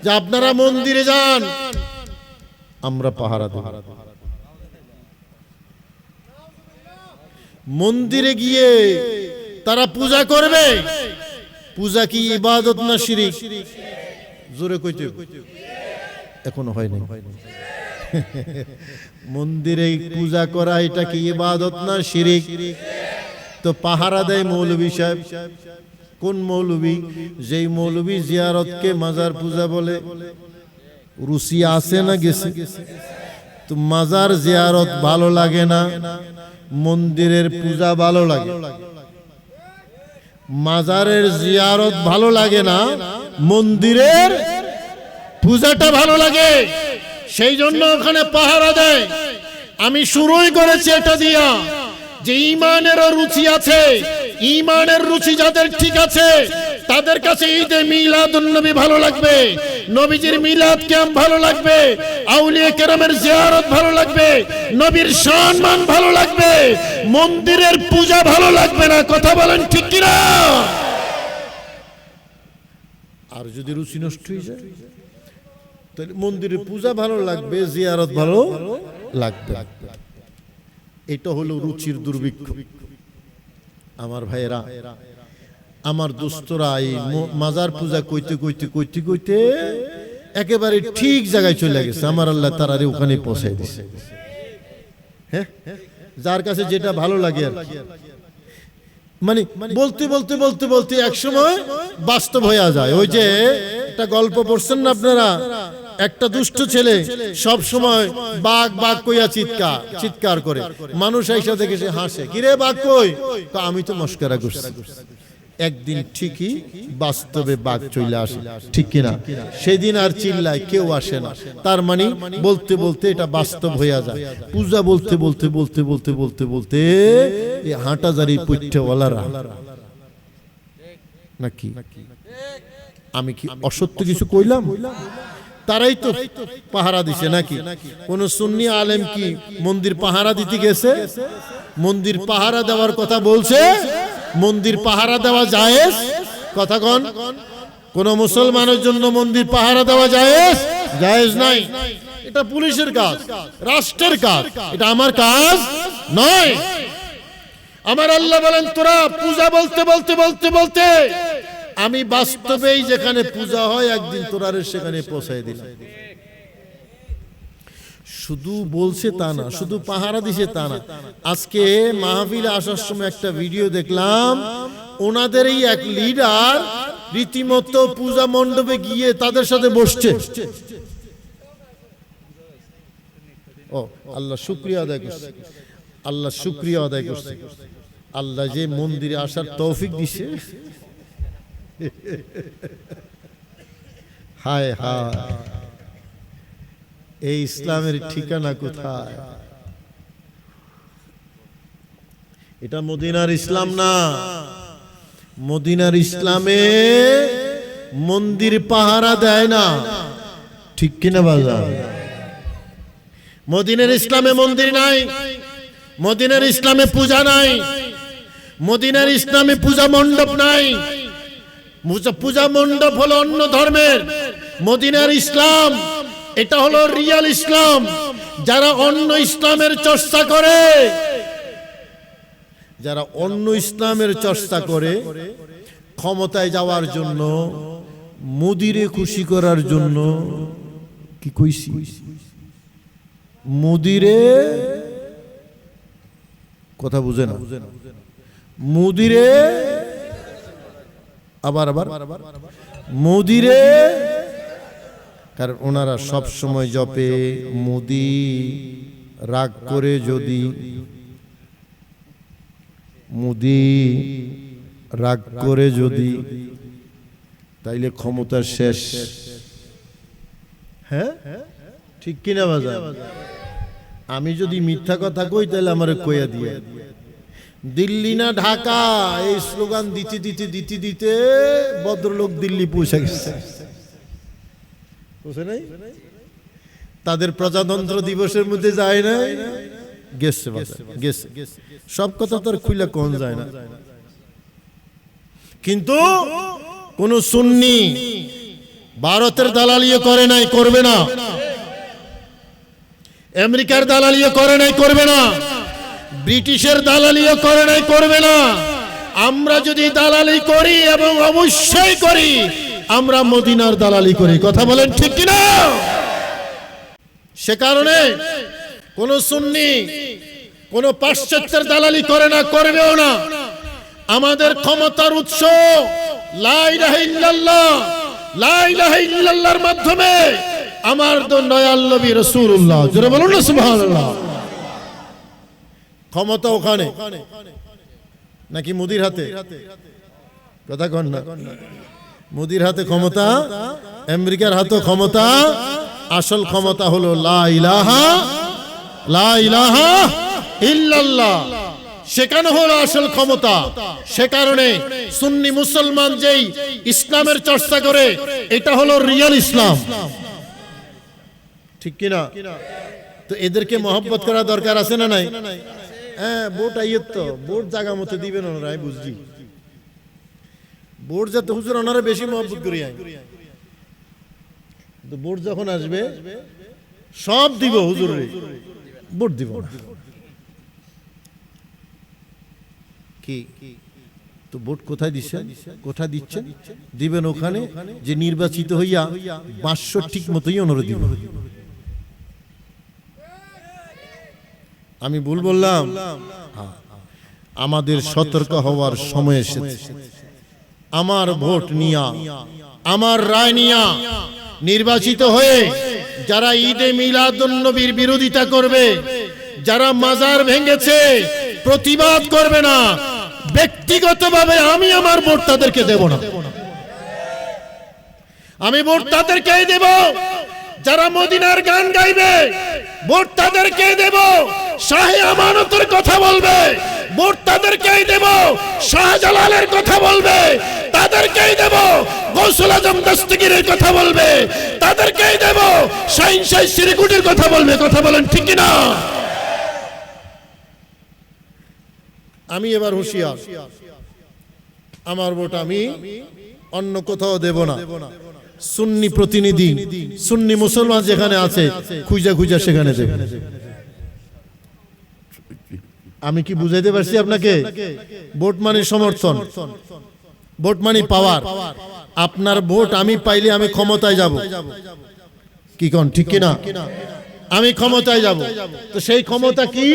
যে আপনারা মন্দিরে যান, আমরা পাহারা দেব। মন্দিরে গিয়ে তারা পূজা করবে। পূজা কি ইবাদত না শিরিক? জোরে কইতে, এখনো হয়নি। মন্দিরে পূজা করা এটা কি ইবাদত না শিরিক? তো পাহারা দেয় মৌলভী সাহেব। কোন মৌলভী? যেই মৌলভী জিয়ারতকে মাজার পূজা বলে। রুচি আছে না গেছে? তো মাজার জিয়ারত ভালো লাগে না, মন্দিরের পূজা ভালো লাগে। মাজারের জিয়ারত ভালো লাগে না, মন্দিরের পূজাটা ভালো লাগে। সেই জন্য ওখানে পাহারা দেয়। আমি শুরুই করেছি এটা দিয়া যে ঈমানেরও রুচি আছে। ঈমানের রুচি যাদের ঠিক আছে তাদের কাছে ঈদে মিলাদুন নবী ভালো লাগবে, নবীজির মিলাদ ক্যাম্প ভালো লাগবে, আউলিয়া কেরামের জিয়ারত ভালো লাগবে, নবীর সম্মান ভালো লাগবে, মন্দিরের পূজা ভালো লাগবে না। কথা বলেন ঠিক কি না? আর যদি রুচি নষ্ট হয়ে যায় তাহলে মন্দিরের পূজা ভালো লাগবে, জিয়ারত ভালো লাগবে। এটা হলো রুচির দুর্ভিক্ষ। আমার ভাইয়েরা, আমার দোস্তরা এই মাজার পূজা কইতে কইতে কইতে কইতে একেবারে ঠিক জায়গায় চলে গেছে। আমার আল্লাহ তারারে ওখানে পৌঁছায় দিছে। হ্যাঁ, যার কাছে যেটা ভালো লাগে আর কি, মানে বলতে বলতে বলতে বলতে একসময় বাস্তব হয়ে যায়। ওই যে একটা গল্প পড়ছেন না আপনারা, একটা দুষ্ট ছেলে সব সময় বাঘ বাঘ কইয়া চিৎকার করে, মানুষ আইসা দেখে সে হাসে, কিরে বাঘ কই? তো আমি তো মস্করা করছি। একদিন ঠিকই বাস্তবে বাঘ চলে আসে, ঠিক কিনা? সেদিন আর চিল্লায় কেউ আসে না। তার মানে বলতে বলতে এটা বাস্তব হয়ে যায়। পূজা বলতে বলতে বলতে বলতে বলতে বলতে এই হাঁটাজারি পৈঠ্যওয়ালারা নাকি, আমি কি অসত্য কিছু কইলাম? তারাই তো পাহারা দিছে নাকি? কোন সুন্নি আলেম কি মন্দির পাহারা দিতে গেছে? মন্দির পাহারা দেওয়ার কথা বলছে? মন্দির পাহারা দেওয়া জায়েজ? কথা কোন? কোন মুসলমানের জন্য মন্দির পাহারা দেওয়া জায়েজ? জায়েজ নাই। এটা পুলিশের কাজ, রাষ্ট্রের কাজ, এটা আমার কাজ নয়। আমার আল্লাহ বলেন, তোরা পূজা বলতে বলতে বলতে বলতে আমি বাস্তবেই যেখানে পূজা হয় একদিন তোরারে সেখানে পৌঁছায় দিলাম। শুধু বলছে তা না, শুধু পাহারা দিছে তা না। আজকে মাহফিলে আসার সময় একটা ভিডিও দেখলাম, ওনাদেরই এক লিডার রীতিমতো পূজা মণ্ডপে গিয়ে তাদের সাথে বসছে। ও আল্লাহ শুকরিয়া আদায় করছে, আল্লাহ শুকরিয়া আদায় করছে। আল্লাহ যে মন্দিরে আসার তৌফিক দিছে। হায় হায়, এই ইসলামের ঠিকানা কোথায়? এটা মদিনার ইসলাম না। মদিনার ইসলামে মন্দির পাহারা দেয় না, ঠিক কিনা বাজার? মদিনার ইসলামে মন্দির নাই, মদিনার ইসলামে পূজা নাই, মদিনার ইসলামে পূজা মণ্ডপ নাই। পূজা মণ্ডপ হলো অন্য ধর্মের। মদিনার ইসলাম এটা হলো রিয়াল ইসলাম। যারা অন্য ইসলামের চর্চা করে যারা অন্য ইসলামের চর্চা করে ক্ষমতায় যাওয়ার জন্য, মোদিরে খুশি করার জন্য, কি কইছি, মোদিরে কথা বুঝে না, মোদিরে আবার মোদিরে, কারণ ওনারা সব সময় জপে মোদি রাগ করে যদি, মোদি রাগ করে যদি, তাইলে ক্ষমতা শেষ। হ্যাঁ ঠিক কিনা বাজার? আমি যদি মিথ্যা কথা কই তাহলে আমারে কইয়া দিয়ে, দিল্লি না ঢাকা এই স্লোগান দিতে দিতে দিতে দিতে ভদ্রলোক দিল্লি পৌঁছে গেছে, বুঝে নাই? তাদের প্রজাতন্ত্র দিবসের মধ্যে যায় না, গেছে গেছে, সব কথা তো আর খুলে কোন যায় না। কিন্তু কোন সুন্নি ভারতের দালালিও করে নাই, করবে না। আমেরিকার দালালিও করে নাই, করবে না। ব্রিটিশের দালালিও করে নাই, করবে না। আমরা যদি দালালি করি, এবং অবশ্যই করি, আমরা মদিনার দালালি করি। কথা বলেন ঠিক কিনা? সে কারণে কোন সুন্নি কোন পাশ্চাত্যের দালালি করে না, করবেও না। আমাদের ক্ষমতার উৎস লা ইলাহা ইল্লাল্লাহ, লা ইলাহা ইল্লাল্লাহর মাধ্যমে আমার দয়াল নবী রাসূলুল্লাহ, জোরে বলুন না সুবহানাল্লাহ। ক্ষমতা ওখানে নাকি মুদির হাতে? কথা কন না। মুদির হাতে ক্ষমতা, আমেরিকার হাতে ক্ষমতা। আসল ক্ষমতা হলো লা ইলাহা ইল্লাল্লাহ, সেখানে হলো আসল ক্ষমতা। সে কারণে সুন্নি মুসলমান যেই ইসলামের চর্চা করে, এটা হলো রিয়েল ইসলাম, ঠিক কিনা? তো এদেরকে মহব্বত করা দরকার আছে না নাই? হ্যাঁ, ভোট আইয়ত তো, ভোট জায়গা মতো দিবেন ওনারা, বুঝছি। ভোট যাতে হুজুর ওনারা বেশি মহব্বত করি, কিন্তু ভোট যখন আসবে সব দিব হুজুরে, ভোট দিব না। কি তো ভোট কোথায় দিচ্ছেন? কোথায় দিচ্ছেন? দিবেন ওখানে যে নির্বাচিত হইয়া 62 ঠিক মতোই ওনারা দিবেন। আমি ভুল বললাম? আমাদের সতর্ক হওয়ার সময় এসেছে। আমার ভোট নিয়া, আমার রায় নিয়া নির্বাচিত হয়ে যারা ঈদে মিলাদুন নবীর বিরোধিতা করবে, যারা মাজার ভেঙেছে, প্রতিবাদ করবে না, ব্যক্তিগতভাবে আমি আমার ভোট তাদেরকে দেব না। আমি ভোট তাদেরকেই দেব যারা মদিনার গান গাইবে, ভোট তাদেরকেই দেব শাহে আমানতের কথা বলবে, ভোট তাদেরকেই দেব শাহজালালের কথা বলবে, তাদেরকেই দেব গৌসুল আজম দস্তগীরের কথা বলবে, তাদেরকেই দেব শাহিন শাহ সিরিকুটির কথা বলবে। কথা বলেন ঠিক কিনা? আমি এবার হুঁশিয়ার, আমার ভোট আমি অন্য কোথাও দেব না। সুন্নি প্রতিনিধি, সুন্নি মুসলমান যেখানে আছে খুঁজা খুঁজা সেখানে দেব। আমি কি বুঝাইতে পারছি আপনাকে? ভোট মানে সমর্থন, ভোট মানে পাওয়ার। আপনার ভোট আমি পাইলে আমি ক্ষমতায় যাব, কি কোন ঠিক কিনা? আমি ক্ষমতায় যাব। তো সেই ক্ষমতা কি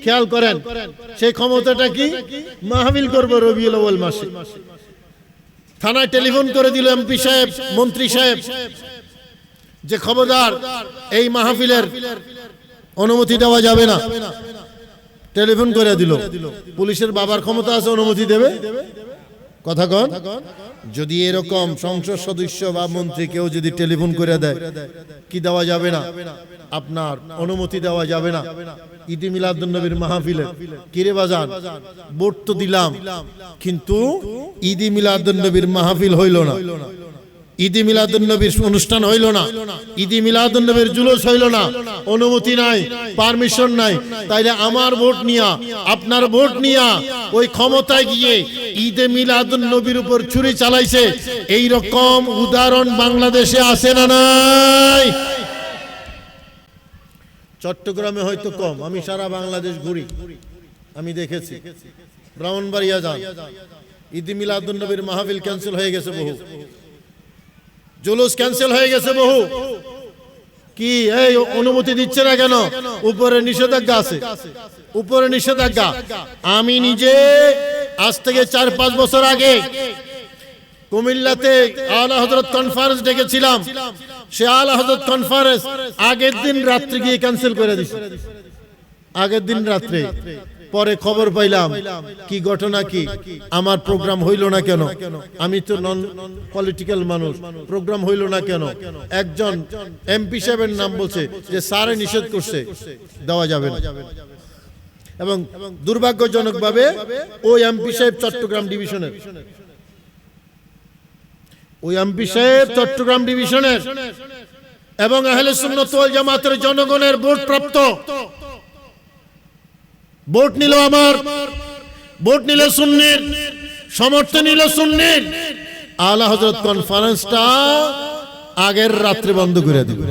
খেয়াল করেন, সেই ক্ষমতাটা কি? মাহফিল করব রবিউল আউয়াল মাসে। থানায় টেলিফোন করে দিল এমপি সাহেব, মন্ত্রী সাহেব, যে খবরদার এই মাহফিলের অনুমতি দেওয়া যাবে না। টেলিফোন করে দিল। পুলিশের বাবার ক্ষমতা আছে, অনুমতি দেবে? কথা কন। যদি এরকম সংসদ সদস্য বা মন্ত্রী কেউ যদি টেলিফোন করে দেয়, কি দেওয়া যাবে না? আপনার অনুমতি দেওয়া যাবে না ঈদে মিলাদুন নবীর মাহফিলে। কিরে বাজান, ভোট তো দিলাম, কিন্তু ঈদে মিলাদুন নবীর মাহফিল হইল না, ঈদে মিলাদুন নবীর অনুষ্ঠান হইল না, ঈদে মিলাদুন নবীর জুলুস হইল না, অনুমতি নাই, পারমিশন নাই। তাইলে আমার ভোট নিয়া, আপনার ভোট নিয়া ওই ক্ষমতায় গিয়ে ঈদে মিলাদুন নবীর উপর ছুরি চালাইছে, এই রকম উদাহরণ বাংলাদেশে আছে না নাই? চট্টগ্রামে হয়তো কম, আমি সারা বাংলাদেশ ঘুরি, আমি দেখেছি। ব্রাহ্মণবাড়িয়া যান, ঈদ মিলাদুন নবীর মাহফিল ক্যান্সেল হয়ে গেছে বহু, জুলুস ক্যান্সেল হয়ে গেছে বহু। কি এই অনুমতি দিচ্ছে না কেন? উপরে নিষেধাজ্ঞা আছে, উপরে নিষেধাজ্ঞা। আমি নিজে আজ থেকে 4-5 বছর আগে কুমিল্লাতে আলা হযরত কনফারেন্স ডেকেছিলাম, সে আলা হযরত কনফারেন্স আগের দিন রাত্রে গিয়ে ক্যান্সেল করে দিছে, আগের দিন রাত্রে। পরে খবর পাইলাম কি ঘটনা, কি আমার প্রোগ্রাম হইল না কেন? আমি তো নন পলিটিক্যাল মানুষ, প্রোগ্রাম হইল না কেন? একজন এমপি সাহেবের নাম বলছে যে স্যারে নিষেধ করছে, দেওয়া যাবে না। এবং দুর্ভাগ্যজনকভাবে ওই এমপি সাহেব চট্টগ্রাম ডিভিশনের, ওই এমপি সাহেব চট্টগ্রাম ডিভিশনের এবং আহলে সুন্নাত ওয়াল জামাতের জনগণের ভোট প্রাপ্ত। ভোট নিল আমার, ভোট নিল সুন্নির, সমর্থন নিল সুন্নির। আলা হযরত কনফারেন্সটা আগের রাত্রে বন্ধ করে দিল।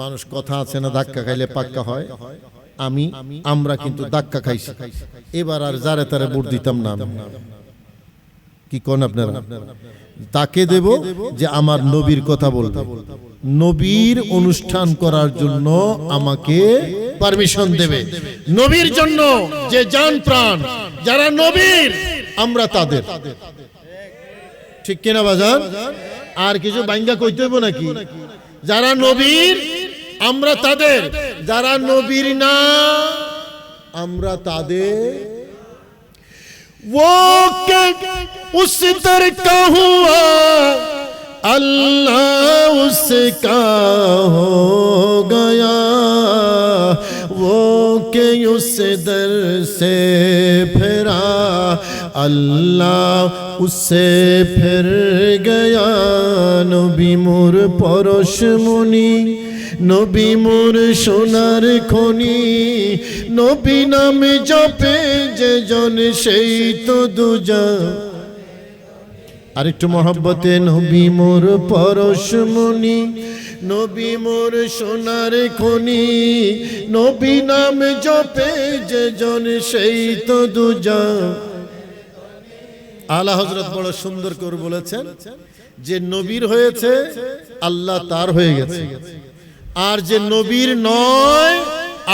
মানুষ কথা আছে না, ধাক্কা খাইলে পাক্কা হয়। আমরা কিন্তু ধাক্কা খাইছি, এবার আর যারে তারে ভোট দিতাম না। কি কোন আপনারা? তাকে দেব যে আমার নবীর কথা বলবে, নবীর অনুষ্ঠান করার জন্য আমাকে পারমিশন দেবে, নবীর জন্য যে জান প্রাণ যারা নবীর আমরা তাদের। ঠিক কিনা বাজান? আর কিছু বাইঙ্গা কইতে হইব নাকি? যারা নবীর আমরা তাদের, যারা নবীর না আমরা তাদের। वो के उस दर का हुआ अल्लाह उसका हो गया, वो के उस दर से फिरा अल्लाह उससे फिर गया। नबी मोर परशमुनि, নবী মোর সোনার খনি, নবী নামে জপে যে জন সেই তো দুজন। আরেকটু মহব্বতে, নবী মোর পরশমণি, নবী মোর সোনার খনি, নবী নামে জপে যে জন সেই তো দুজন। আলা হযরত বড় সুন্দর করে বলেছেন যে নবীর হয়েছে আল্লাহ তার হয়ে গেছে, আর যে নবীর নয়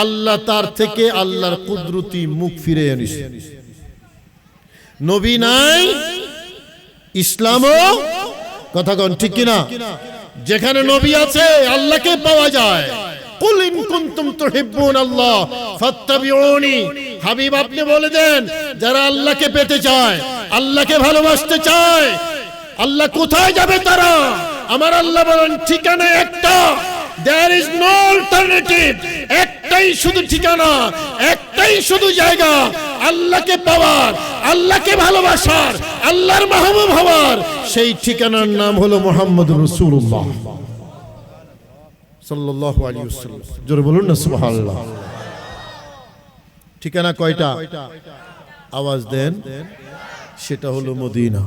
আল্লাহ তার থেকে আল্লাহর কুদরতি মুখ ফিরে এনেছে। নবী নাই ইসলামও, কথা কোন ঠিক কিনা? যেখানে নবী আছে আল্লাহকে পাওয়া যায়। কুল ইন কুনতুম তুহিব্বুনাল্লাহ ফাত্তাবিউনি, হাবিব আপনি বলে দেন যারা আল্লাহকে পেতে চায়, আল্লাহকে ভালোবাসতে চায়, আল্লাহ কোথায় যাবে তারা? আমার আল্লাহ বলেন ঠিকানা একটা, there is no alternative, একটাই শুধু ঠিকানা, একটাই শুধু জায়গা আল্লাহকে পাওয়ার, আল্লাহকে ভালোবাসার, আল্লাহর মাহবুব হওয়ার। সেই ঠিকানার নাম হলো মুহাম্মদুর রাসূলুল্লাহ সাল্লাল্লাহু আলাইহি ওয়াসাল্লাম। জোরে বলুন না সুবহানাল্লাহ। ঠিকানা কয়টা? আওয়াজ দেন। সেটা হলো মদিনা।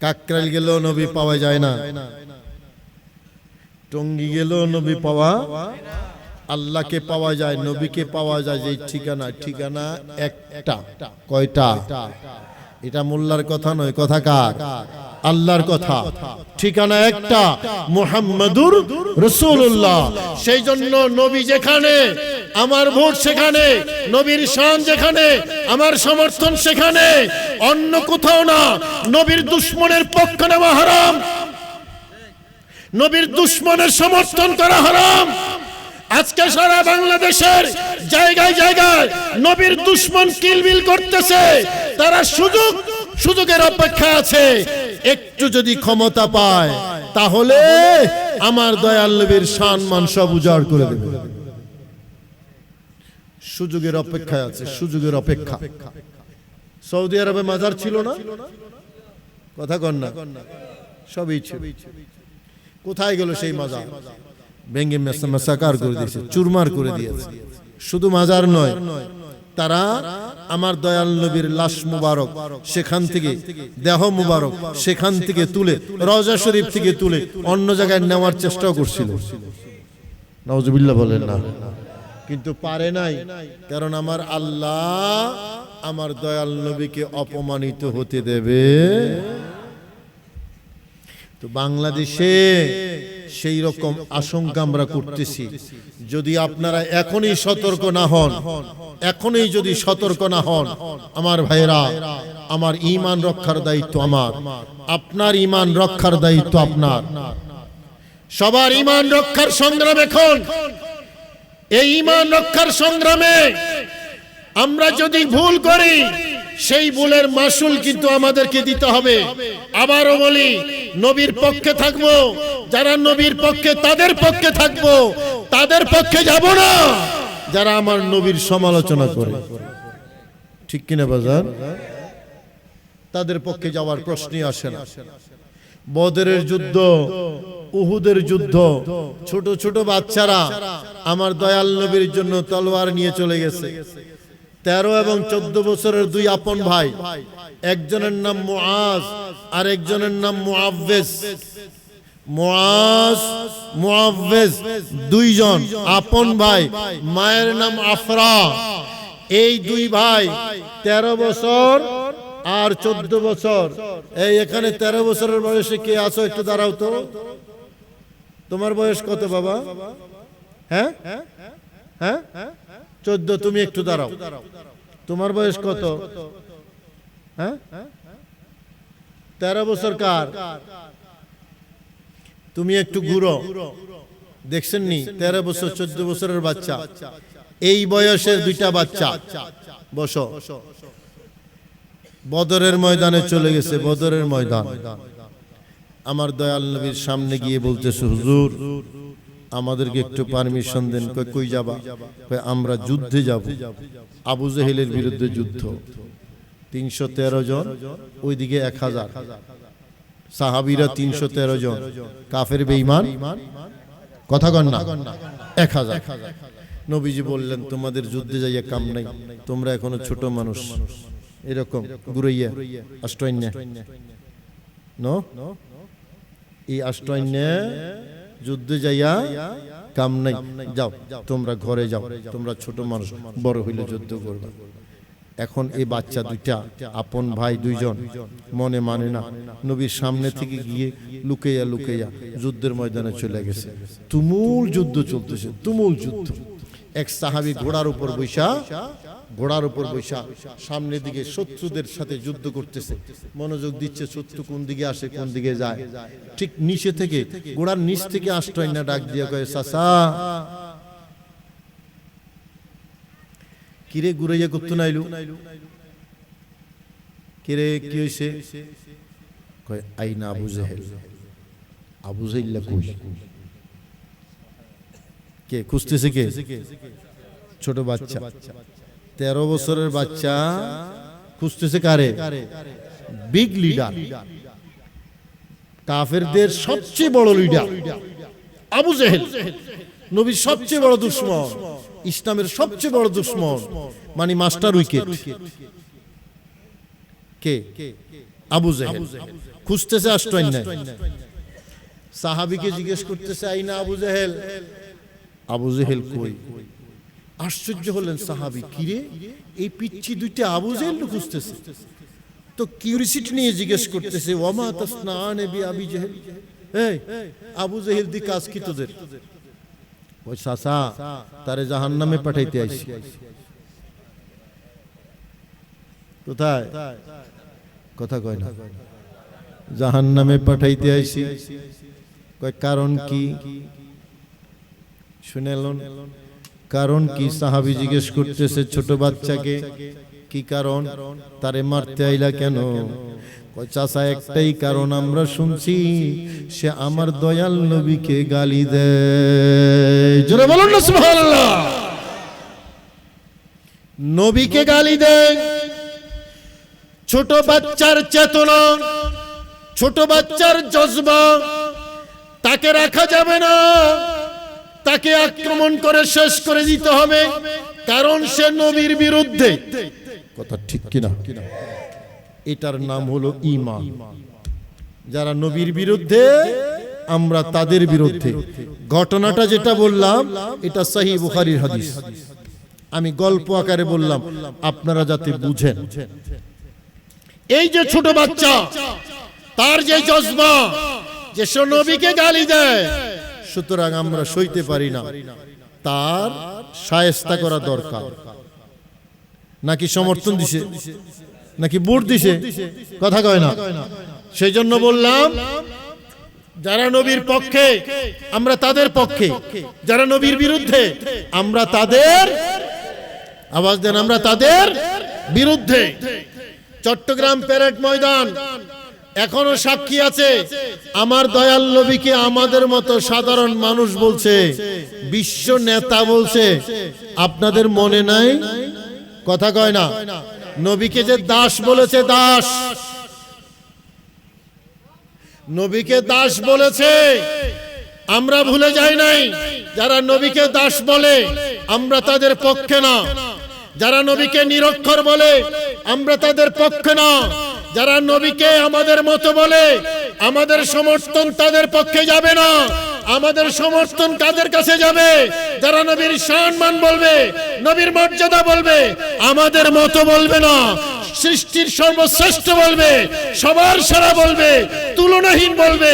কাকরাইল গেলেও নবী পাওয়া যায় না, টঙ্গী গেলেও নবী পাওয়া, আল্লাহকে পাওয়া যায়, নবীকে পাওয়া যায়। যে ঠিকানা, ঠিকানা একটা। কয়টা? এটা মোল্লার কথা নয়, কথা কার? আল্লাহর কথা। ঠিকানা একটা, মুহাম্মাদুর রাসূলুল্লাহ। সেই জন্য নবী যেখানে আমার ভোট সেখানে, নবীর শান যেখানে আমার সমর্থন সেখানে, অন্য কোথাও না। নবীর দুশমনের পক্ষ নেওয়া হারাম, নবীর দুশমনের সমর্থন করা হারাম। আজকে সারা বাংলাদেশের জায়গায় জায়গায় নবীর দুশমন কিলবিল করতেছে। তারা সুযোগের অপেক্ষা আছে। একটু যদি ক্ষমতা পায় তাহলে আমার দয়াল নবীর সম্মান সব উজাড় করে দেবে। সুযোগের অপেক্ষায় আছে, সুযোগের অপেক্ষা। সৌদি আরবে মাজার ছিল না, কথা কন না? সবই ছিল। কোথায় গেল সেই মাজার? ভেঙে মাসাকার করে দিয়েছে, চুরমার করে দিয়েছে। শুধু মাজার নয়, তারা আমার দয়াল নবীর লাশ মুবারক সেখান থেকে, দেহ মুবারক সেখান থেকে তুলে, রওজা শরীফ থেকে তুলে অন্য জায়গায় নেওয়ার চেষ্টাও করছিল। নাউজুবিল্লাহ বলেন না। কিন্তু পারে নাই, কারণ আমার আল্লাহ আমার দয়াল নবীকে অপমানিত হতে দেবে। তো বাংলাদেশে সেই রকম আশঙ্কা আমরা করতেছি। যদি আপনারা এখনই সতর্ক না হন, এখনই যদি সতর্ক না হন, আমার ভাইরা, আমার ঈমান রক্ষার দায়িত্ব আমার, আপনার ঈমান রক্ষার দায়িত্ব আপনার। সবার ঈমান রক্ষার সংগ্রাম এখন। এই ঈমান রক্ষার সংগ্রামে আমরা যদি ভুল করি, সেই ভুলের মাসুল কিন্তু আমাদেরকে দিতে হবে। আবারও বলি, নবীর পক্ষে থাকবো, যারা নবীর পক্ষে তাদের পক্ষে থাকবো, তাদের পক্ষে যাব না যারা আমার নবীর সমালোচনা করে। ঠিক কিনা বাজার? তাদের পক্ষে যাওয়ার প্রশ্নই আসে না। বদরের যুদ্ধ, উহুদের যুদ্ধ, ছোট ছোট বাচ্চারা আমার দয়াল নবীর জন্য তলোয়ার নিয়ে চলে গেছে। 13 এবং 14 বছরের দুই আপন ভাই, একজনের নাম মুআজ আর একজনের নাম মুআওয়েজ। মুআজ, মুআওয়েজ দুইজন আপন ভাই, মায়ের নাম আফরা। এই দুই ভাই 13 বছর আর 14 বছর। এই এখানে 13 বছরের বয়সে কে আছো? একটু দাঁড়াও তো। তোমার বয়স কত বাবা? হ্যাঁ হ্যাঁ 14। তুমি একটু দাঁড়াও। তোমার বয়স কত? হ্যাঁ 13 বছর কার? তুমি একটু ঘুরো। দেখছেন নি? 13 বছর 14 বছরের বাচ্চা, এই বয়সের দুইটা বাচ্চা। বসো। বদরের ময়দানে চলে গেছে। বদরের ময়দান। আমার দয়াল নবীর সামনে গিয়ে বলতেছে, হুজুর আমাদেরকে একটু পারমিশন দেন। কই যাবা? আমরা যুদ্ধে যাব। আবু জেহেলের বিরুদ্ধে যুদ্ধ। 313 জন, ওইদিকে 1000 সাহাবীরা, 313 জন কাফের বেঈমান। কথা কন না? 1000। নবীজি বললেন, তোমাদের যুদ্ধে যাইয়া কাম নাই, তোমরা এখনো ছোট মানুষ। এরকম গুরাইয়া অষ্টৈন্য নো, এই অষ্টৈন্য যুদ্ধে যাইয়া কাম নাই, যাও তোমরা ঘরে যাও, তোমরা ছোট মানুষ, বড় হইলে যুদ্ধ করবে। এখন এই বাচ্চা দুইটা আপন ভাই দুইজন মনে মানে না, নবীর সামনে থেকে গিয়ে লুকাইয়া লুকাইয়া যুদ্ধের ময়দানে চলে গেছে। তুমুল যুদ্ধ চলতেছে, তুমুল যুদ্ধ। এক সাহাবী ঘোড়ার উপর বৈশা সামনের দিকে শত্রুদের সাথে যুদ্ধ করতেছে, মনোযোগ দিচ্ছে শত্রু কোন দিকে আসে কোন দিকে যায়। ঠিক নিচে থেকে, ঘোড়ার নিচ থেকে আষ্টয়না ডাক দিয়ে কয়, চাচা কিরে ঘুরাইয়া করতো নাইলু? কিরে কি হয়েছে? কয় আইনা আবু জেহেল। আবু জেহেল কই? কে খুঁজতেছে? কে? ছোট বাচ্চা, 13 বছরের বাচ্চা খুঁজতেছে কারে? বিগ লিডার, কাফেরদের সবচেয়ে বড় লিডার আবু জেহেল, নবীর সবচেয়ে বড় দুশমন, ইসলামের সবচেয়ে বড় দুশমন, মানে মাস্টার উইকেট। কে? আবু জেহেল। খুঁজতেছে আষ্টয়ন্য। সাহাবীকে জিজ্ঞেস করতেছে, আইনা আবু জেহেল? আবু জেহেল কই? আশ্চর্য হলেন সাহাবী, কিরে এই পিচ্ছি দুইটা আবু জেহেল খুঁজতেছে। তো কিউরিসিটি নিয়ে জিজ্ঞেস করতেছে, ওয়ামা তাসনাআনে বিআবি জেহেল, এই আবু জেহেল দি কাজ কি তোদের? ওই চাচা তারে জাহান্নামে পাঠাইতে আইছি। কোথায়? কথা কয় না। জাহান্নামে পাঠাইতে আইছি। কয় কারণ কি? শুনেলেন কারণ কি? সাহাবী জিজ্ঞেস করতেছে ছোট বাচ্চাকে, কি কারণ? তারে মারতে আইলা কেন? কয় চাচা একটাই কারণ, আমরা শুনছি সে আমার দয়াল নবীকে গালি দেয়। জোরে বলুন না সুবহানাল্লাহ। নবীকে গালি দেয়। ছোট বাচ্চার চেতনা, ছোট বাচ্চার জজবা, তাকে রাখা যাবে না, তাকে আক্রমণ করে শেষ করে দিতে হবে, কারণ সে নবীর বিরুদ্ধে। কথা ঠিক কিনা? এটার নাম হলো ঈমান। যারা নবীর বিরুদ্ধে আমরা তাদের বিরুদ্ধে। ঘটনাটা যেটা বললাম এটা সহিহ বুখারীর হাদিস, আমি গল্প আকারে বললাম আপনারা যাতে বুঝেন। এই যে ছোট বাচ্চা, তার যে জজবা, যে সে নবীকে গালি দেয়, সুতরাং আমরা সইতে পারি না, তার শায়েস্তা করা দরকার। নাকি সমর্থন দিছে, নাকি ভোট দিছে, কথা কয় না। সেই জন্য বললাম যারা নবীর পক্ষে আমরা তাদের পক্ষে, যারা নবীর বিরুদ্ধে আমরা তাদের, আওয়াজ দেন, আমরা তাদের বিরুদ্ধে। চট্টগ্রাম প্যারেড ময়দান এখনো সাক্ষী আছে, আমার দয়াল নবীকে আমাদের মতো সাধারণ মানুষ বলছে, বিশ্ব নেতা বলছে। আপনাদের মনে নাই, কথা কয় না, নবীকে যে দাস বলেছে, দাস, নবীকে দাস বলেছে, আমরা ভুলে যাই নাই। যারা নবীকে দাস বলে আমরা তাদের পক্ষে না, যারা নবীকে নিরক্ষর বলে আমরা তাদের পক্ষে না, যারা নবীকে আমাদের মতো বলে আমাদের সমর্থন তাদের পক্ষে যাবে না। আমাদের সমর্থন কাদের কাছে যাবে? যারা নবীর সম্মান বলবে, নবীর মর্যাদা বলবে, আমাদের মতো বলবে না, সৃষ্টির সর্বশ্রেষ্ঠ বলবে, সবার সেরা বলবে, তুলনাহীন বলবে,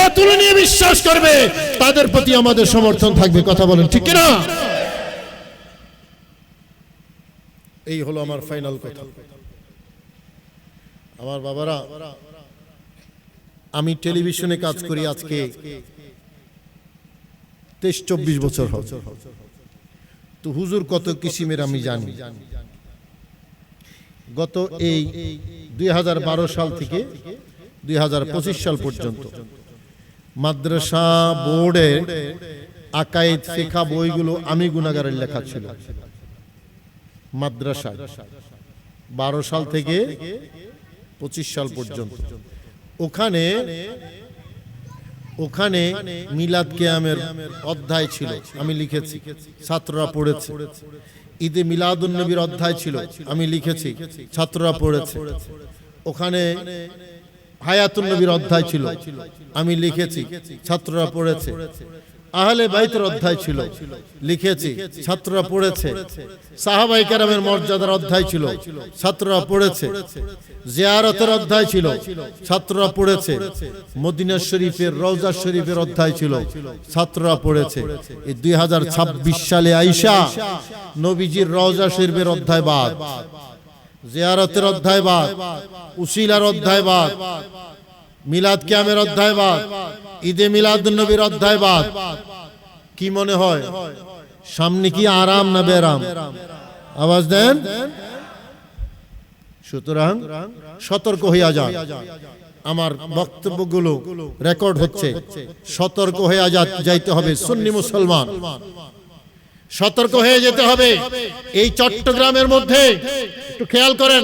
অতুলনীয় বিশ্বাস করবে, তাদের প্রতি আমাদের সমর্থন থাকবে। কথা বলেন ঠিক কিনা? এই হলো আমার ফাইনাল কথা। আমার বাবারা, আমি টেলিভিশনে কাজ করি আজকে 23-24 বছর হবে। তো হুজুর কত কিসিমের আমি জানি। গত এই 2012 সাল থেকে 2025 সাল পর্যন্ত মাদ্রাসা বোর্ডের আকায়েদ ফিকহ বইগুলো আমি গুনাহগারের লেখা ছিল। মাদ্রাসা 12 সাল থেকে 25 সাল পর্যন্ত ওখানে মিলাদ কিয়ামের অধ্যায় ছিল, আমি লিখেছি, ছাত্ররা পড়েছে। ঈদে মিলাদুন নবীর অধ্যায় ছিল, আমি লিখেছি, ছাত্ররা পড়েছে। ওখানে হায়াতুন নবীর অধ্যায় ছিল, আমি লিখেছি, ছাত্ররা পড়েছে। আহলে বাইতের অধ্যায় ছিল, লিখেছি, ছাত্ররা পড়েছে। সাহাবায়ে কেরামের মর্যাদার অধ্যায় ছিল, ছাত্ররা পড়েছে। জিয়ারতের অধ্যায় ছিল, ছাত্ররা পড়েছে। মদিনা শরীফের রওজা শরীফের অধ্যায় ছিল, ছাত্ররা পড়েছে। এই 2026 সালে আইসা নবীজির রওজা শরীফের অধ্যায় বাদ, জিয়ারতের অধ্যায় বাদ, উসিলার অধ্যায় বাদ, মিলাদ কিয়ামের অধ্যায় বাদ, ঈদে মিলাদুন নবীর অধ্যায় বাদ। কি মনে হয় সামনে কি আরাম না বেরাম? আওয়াজ দেন। সুতরাং সতর্ক হইয়া যান। আমার বক্তব্যগুলো রেকর্ড হচ্ছে, সতর্ক হয়ে যাইতে হবে। সুন্নি মুসলমান সতর্ক হয়ে যেতে হবে। এই চট্টগ্রামের মধ্যে একটু খেয়াল করেন,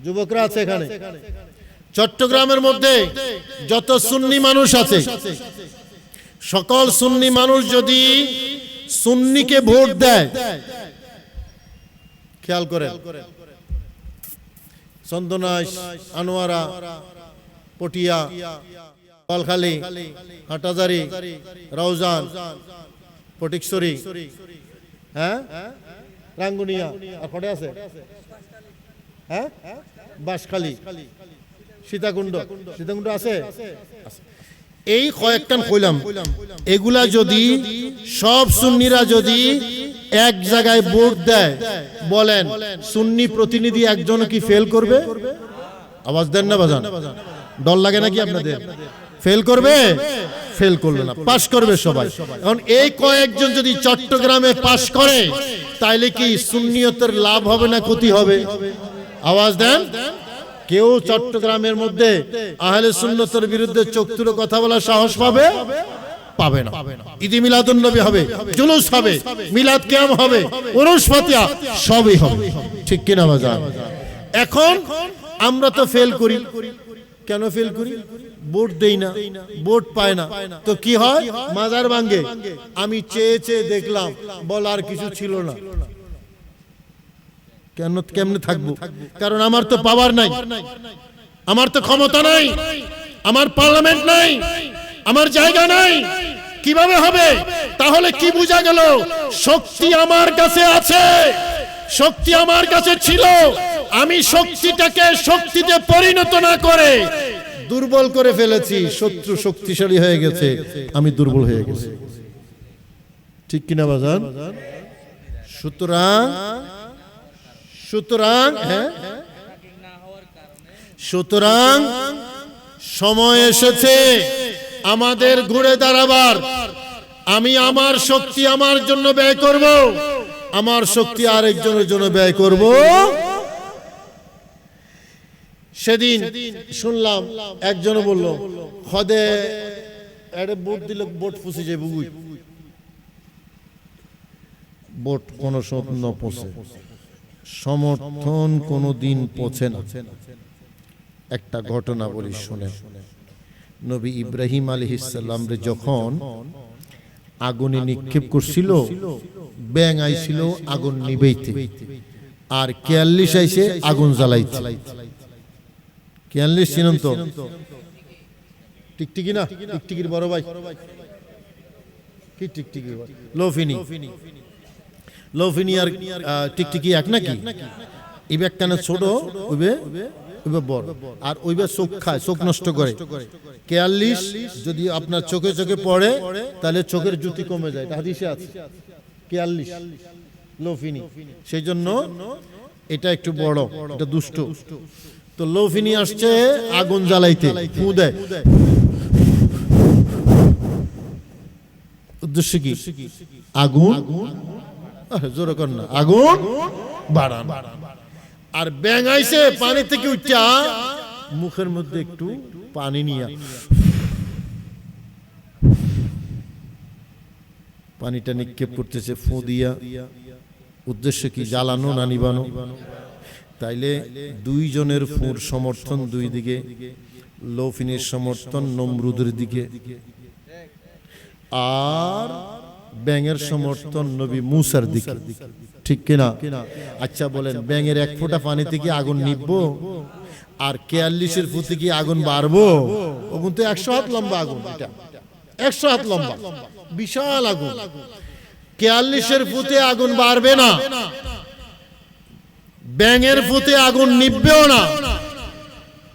যুবকরা আছে এখানে, চট্টগ্রামের মধ্যে যত সুন্নি মানুষ আছে, সকল সুন্নি মানুষ যদি সুন্নিকে ভোট দেয়, খেয়াল করেন, চন্দনাইশ, আনোয়ারা, পটিয়া, পালখালী, হাটাজারি, রাউজান, ফটিকছড়ি, হ্যাঁ, রাঙ্গুনিয়া, আর কটে আছে, হ্যাঁ, বাঁশখালী, সীতাকুণ্ড, সীতাকুণ্ড আছে। এই কয়েকটা কইলাম, এগুলা যদি সব সুন্নিরা যদি এক জায়গায় ভোট দেয়, বলেন সুন্নি প্রতিনিধি একজন কি ফেল করবে? আওয়াজ দেন না বাজান, ডর লাগে নাকি আপনাদের? ফেল করবে? ফেল করবে না, পাস করবে সবাই। এখন এই কয়েকজন যদি চট্টগ্রামে পাস করে, তাইলে কি সুন্নিয়তের লাভ হবে না ক্ষতি হবে? আওয়াজ দেন। কেউ চট্টগ্রামের মধ্যে আহলে সুন্নতের বিরুদ্ধে চোখ তুলে কথা বলার সাহস পাবে? পাবে না। ঈদে মিলাদুন নবী হবে, জুলুস হবে, মিলাদ কিয়াম হবে, উরুস ফাতিহা সবই হবে, ঠিক কিনা বাজান? এখন আমরা তো ফেল করি। কেন ফেল করি? ভোট দেই না, ভোট পায় না, তো কি হয়? মাজার ভাঙ্গে। আমি চেয়ে চেয়ে দেখলাম, বলার কিছু ছিল না। কেন, কেমনে থাকবো? কারণ আমার তো পাওয়ার নাই, আমার তো ক্ষমতা নাই, আমার পার্লামেন্ট নাই, আমার জায়গা নাই, কিভাবে হবে? তাহলে কি বোঝা গেল? শক্তি আমার কাছে আছে, শক্তি আমার কাছে ছিল, আমি শক্তিটাকে শক্তিতে পরিণত না করে দুর্বল করে ফেলেছি। শত্রু শক্তিশালী হয়ে গেছে, আমি দুর্বল হয়ে গেছি। ঠিক কিনা বাজান? সুতরাং সময় এসেছে আমাদের ঘুরে দাঁড়াবার। আমি আমার শক্তি আমার জন্য ব্যয় করব, আমার শক্তি আরেকজনের জন্য ব্যয় করব। সেদিন শুনলাম একজন বলল, খদে একটা ভোট দিলে ভোট ফুসে যায়, বুঝি ভোট কোন স্বপ্ন পৌঁছে, সমর্থন কোনো দিন পৌঁছে না। একটা ঘটনা বলি শুনে। নবী ইব্রাহিম আলাইহিস সালাম রে যখন আগুনে নিক্ষেপ করছিল, ব্যাঙ আইছিল আগুন নিবাইতে, আর ৪৪ আইছে আগুন জ্বালাইতে। ৪৪ চিনেন তো? টিকটিকি না, টিকটিকির বড় ভাই। কি টিকটিকি? লোফিনি। লোফিনি আর টিকটিকি এক নাকি? ইবে একখানে ছোট, ওইবে বড়, আর ওইবে চোখ খায়, চোখ নষ্ট করে। ৪৪ যদি আপনার চোখে চোখে পড়ে তাহলে চোখের জ্যোতি কমে যায়, এটা হাদিসে আছে। ৪৪ লোফিনি, সেই জন্য এটা একটু বড়, এটা দুষ্ট। তো লোফিনি আসছে আগুন জ্বালাইতে, ফু দেয়। উদ্দেশ্য কি? আগুন, জোরে কর না, আগুন বাড়ান। আর ব্যাঙ আইছে পানি থেকে উঠা মুখের মধ্যে একটু পানি নিয়া পানিটা নিক্ষেপ করতেছে ফু দিয়া। উদ্দেশ্য কি? জ্বালানো না নিবানো? তাইলে দুইজনের ফুর সমর্থন দুই দিকে, লোফিনের সমর্থন নমরুদের দিকে, আর ব্যাঙের সমর্থন নবী মুসার দিকে। ঠিক কিনা? আচ্ছা বলেন, ব্যাঙের এক ফোঁটা পানি থেকে আগুন নিববো, আর ৪৪-এর ফুতে কি আগুন বাড়বো? ওগুন তো ১০০ হাত লম্বা আগুন, এটা ১০০ হাত লম্বা বিশাল আগুন। ৪৪-এর ফুতে আগুন বাড়বে না, ব্যাঙের ফুতে আগুন নিববেও না।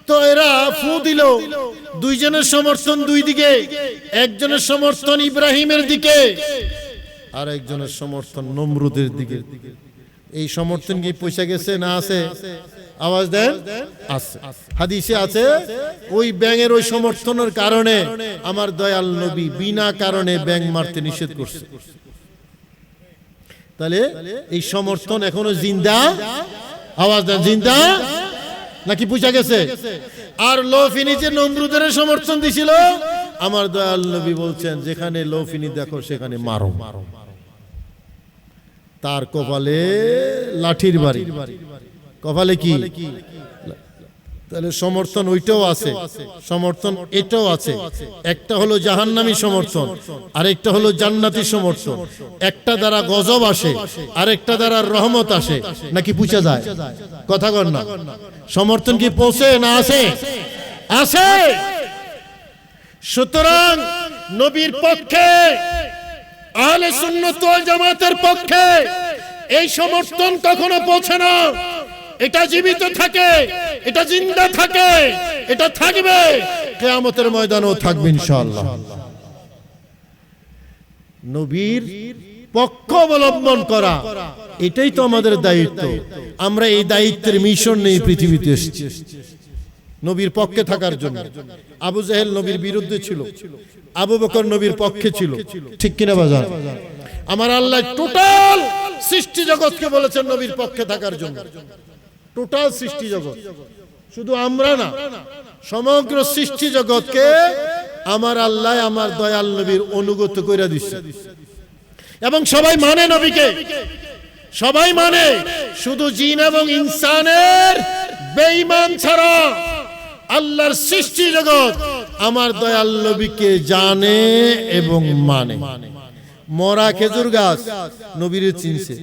তো এরা ফু দিল, দুইজনের সমর্থন দুই দিকে, একজনের সমর্থন ইব্রাহিমের দিকে আর একজনের সমর্থন নমরুদের দিকে। এই সমর্থন কি পয়সা গেছে না আছে? আওয়াজ দেন। আছে, হাদিসে আছে, ওই ব্যাঙের ওই সমর্থনের কারণে আমার দয়াল নবী বিনা কারণে ব্যাঙ মারতে নিষেধ করছে। তাহলে এই সমর্থন এখনো জিন্দা? আওয়াজ দেন, জিন্দা নাকি পয়সা গেছে? আর লোফিনি যে নমরুদের সমর্থন দিছিল, আমার দয়াল নবী বলছেন, যেখানে লোফিনি দেখো সেখানে মারো। তার কপালে লাঠির বাড়ি। কপালে কি? তাহলে সমর্থন ওইটাও আছে, সমর্থন এটাও আছে। একটা হলো জাহান্নামী সমর্থন, আরেকটা হলো জান্নাতি সমর্থন। একটা দ্বারা গজব আসে, আরেকটা দ্বারা রহমত আসে, নাকি পুছা যায়? কথা কর না। সমর্থন কি পৌঁছে না আছে? আছে। সুতরাং নবীর পক্ষে, আহলে সুন্নাত ওয়াল জামাতের পক্ষে এই সমর্থন কখনো পৌঁছে না। এটা জীবিত থাকে, এটা জিন্দা থাকে, এটা থাকবে, কিয়ামতের ময়দানেও থাকবে ইনশাআল্লাহ। নবীর পক্ষ অবলম্বন করা, এটাই তো আমাদের দায়িত্ব। আমরা এই দায়িত্বের মিশন নিয়ে পৃথিবীতে এসেছি, নবীর পক্ষে থাকার জন্য। আবু জাহেল নবীর বিরুদ্ধে ছিল, আবু বকর নবীর পক্ষে ছিল। ঠিক কিনা বাজার? আমার আল্লাহ টোটাল সৃষ্টি জগৎকে বলেছেন নবীর পক্ষে থাকার জন্য। টোটাল সৃষ্টি জগৎ, শুধু আমরা না, সমগ্র সৃষ্টি জগৎকে আমার আল্লাহ আমার দয়াল নবীর অনুগত করে দিচ্ছে। এবং সবাই মানে নবীকে, সবাই মানে, শুধু জিন এবং ইনসানের বেঈমান ছাড়া আল্লাহর সৃষ্টি জগৎ আমার দয়াল নবীকে জানে এবং মানে। মরা খেজুর গাছ নবীর চিনছে,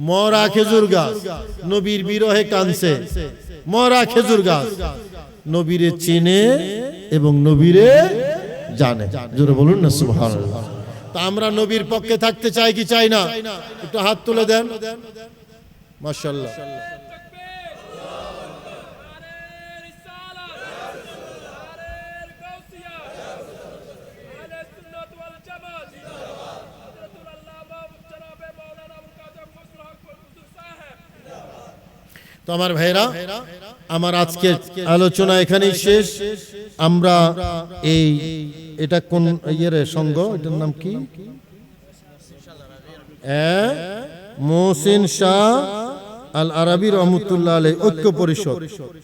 মরা খেজুর গাছ নবীর বিরহে কানছে। মরা খেজুর গাছ নবীরে চেনে এবং নবীরে জানে। জোরে বলুন না সুবহানাল্লাহ। তা আমরা নবীর পক্ষে থাকতে চাই কি চাই না? একটু হাত তুলে দেন। মাশাআল্লাহ। তো আমার ভাইরা, আমার আজকে আলোচনা এখানেই শেষ। আমরা এটা কোন ইয়ের সংঘ, এটার নাম কি? মুহসিন শাহ আল আরাবী রহমতুল্লাহ আলাইহি ঐক্য পরিষদ,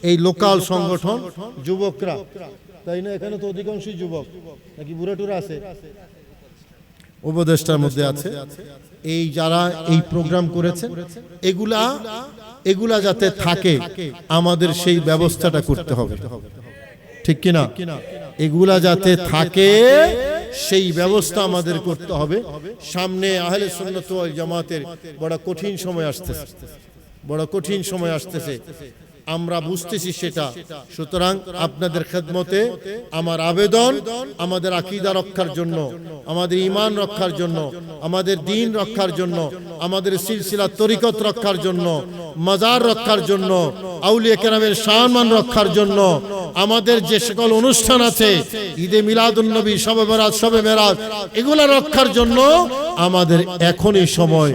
এই লোকাল সংগঠন, যুবকরা, তাই না? এখানে তো অধিকাংশই যুবক, নাকি বুড়াটুরা আছে? উপদেষ্টার মধ্যে আছে। এই যারা এই প্রোগ্রাম করেছে, এগুলা যাতে থাকে, আমাদের সেই ব্যবস্থাটা করতে হবে, ঠিক কিনা? এগুলা যাতে থাকে সেই ব্যবস্থা আমাদের করতে হবে। সামনে আহলে সুন্নাত ওয়াল জামাতের বড় কঠিন সময় আসতেছে, বড় কঠিন সময় আসতেছে, আমরা বুঝতেছি সেটা। সুতরাং আপনাদের খেদমতে আমার আবেদন, আমাদের আকীদা রক্ষার জন্য, আমাদের ঈমান রক্ষার জন্য, আমাদের দ্বীন রক্ষার জন্য, আমাদের সিলসিলা তরিকত রক্ষার জন্য, মাজার রক্ষার জন্য, আউলিয়া কেরামের সম্মান রক্ষার জন্য, আমাদের যে সকল অনুষ্ঠান আছে, ঈদে মিলাদুন নবী, শবে বরাত, শবে মেরাজ, এগুলা রক্ষার জন্য আমাদের এখনই সময়,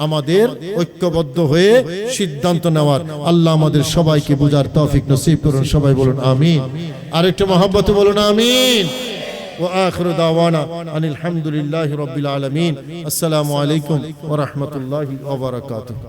আমাদের ঐক্যবদ্ধ হয়ে সিদ্ধান্ত নেওয়ার। আল্লাহ আমাদের সবাইকে বুঝার তৌফিক নসিব করুন। সবাই বলুন আমিন। আর একটু মহব্বতে বলুন আমিন। ওয়া আখিরু দাওয়ানা আনিল হামদুলিল্লাহি রাব্বিল আলামিন। আসসালামু আলাইকুম ওয়া রাহমাতুল্লাহি ওয়া বারাকাতুহু।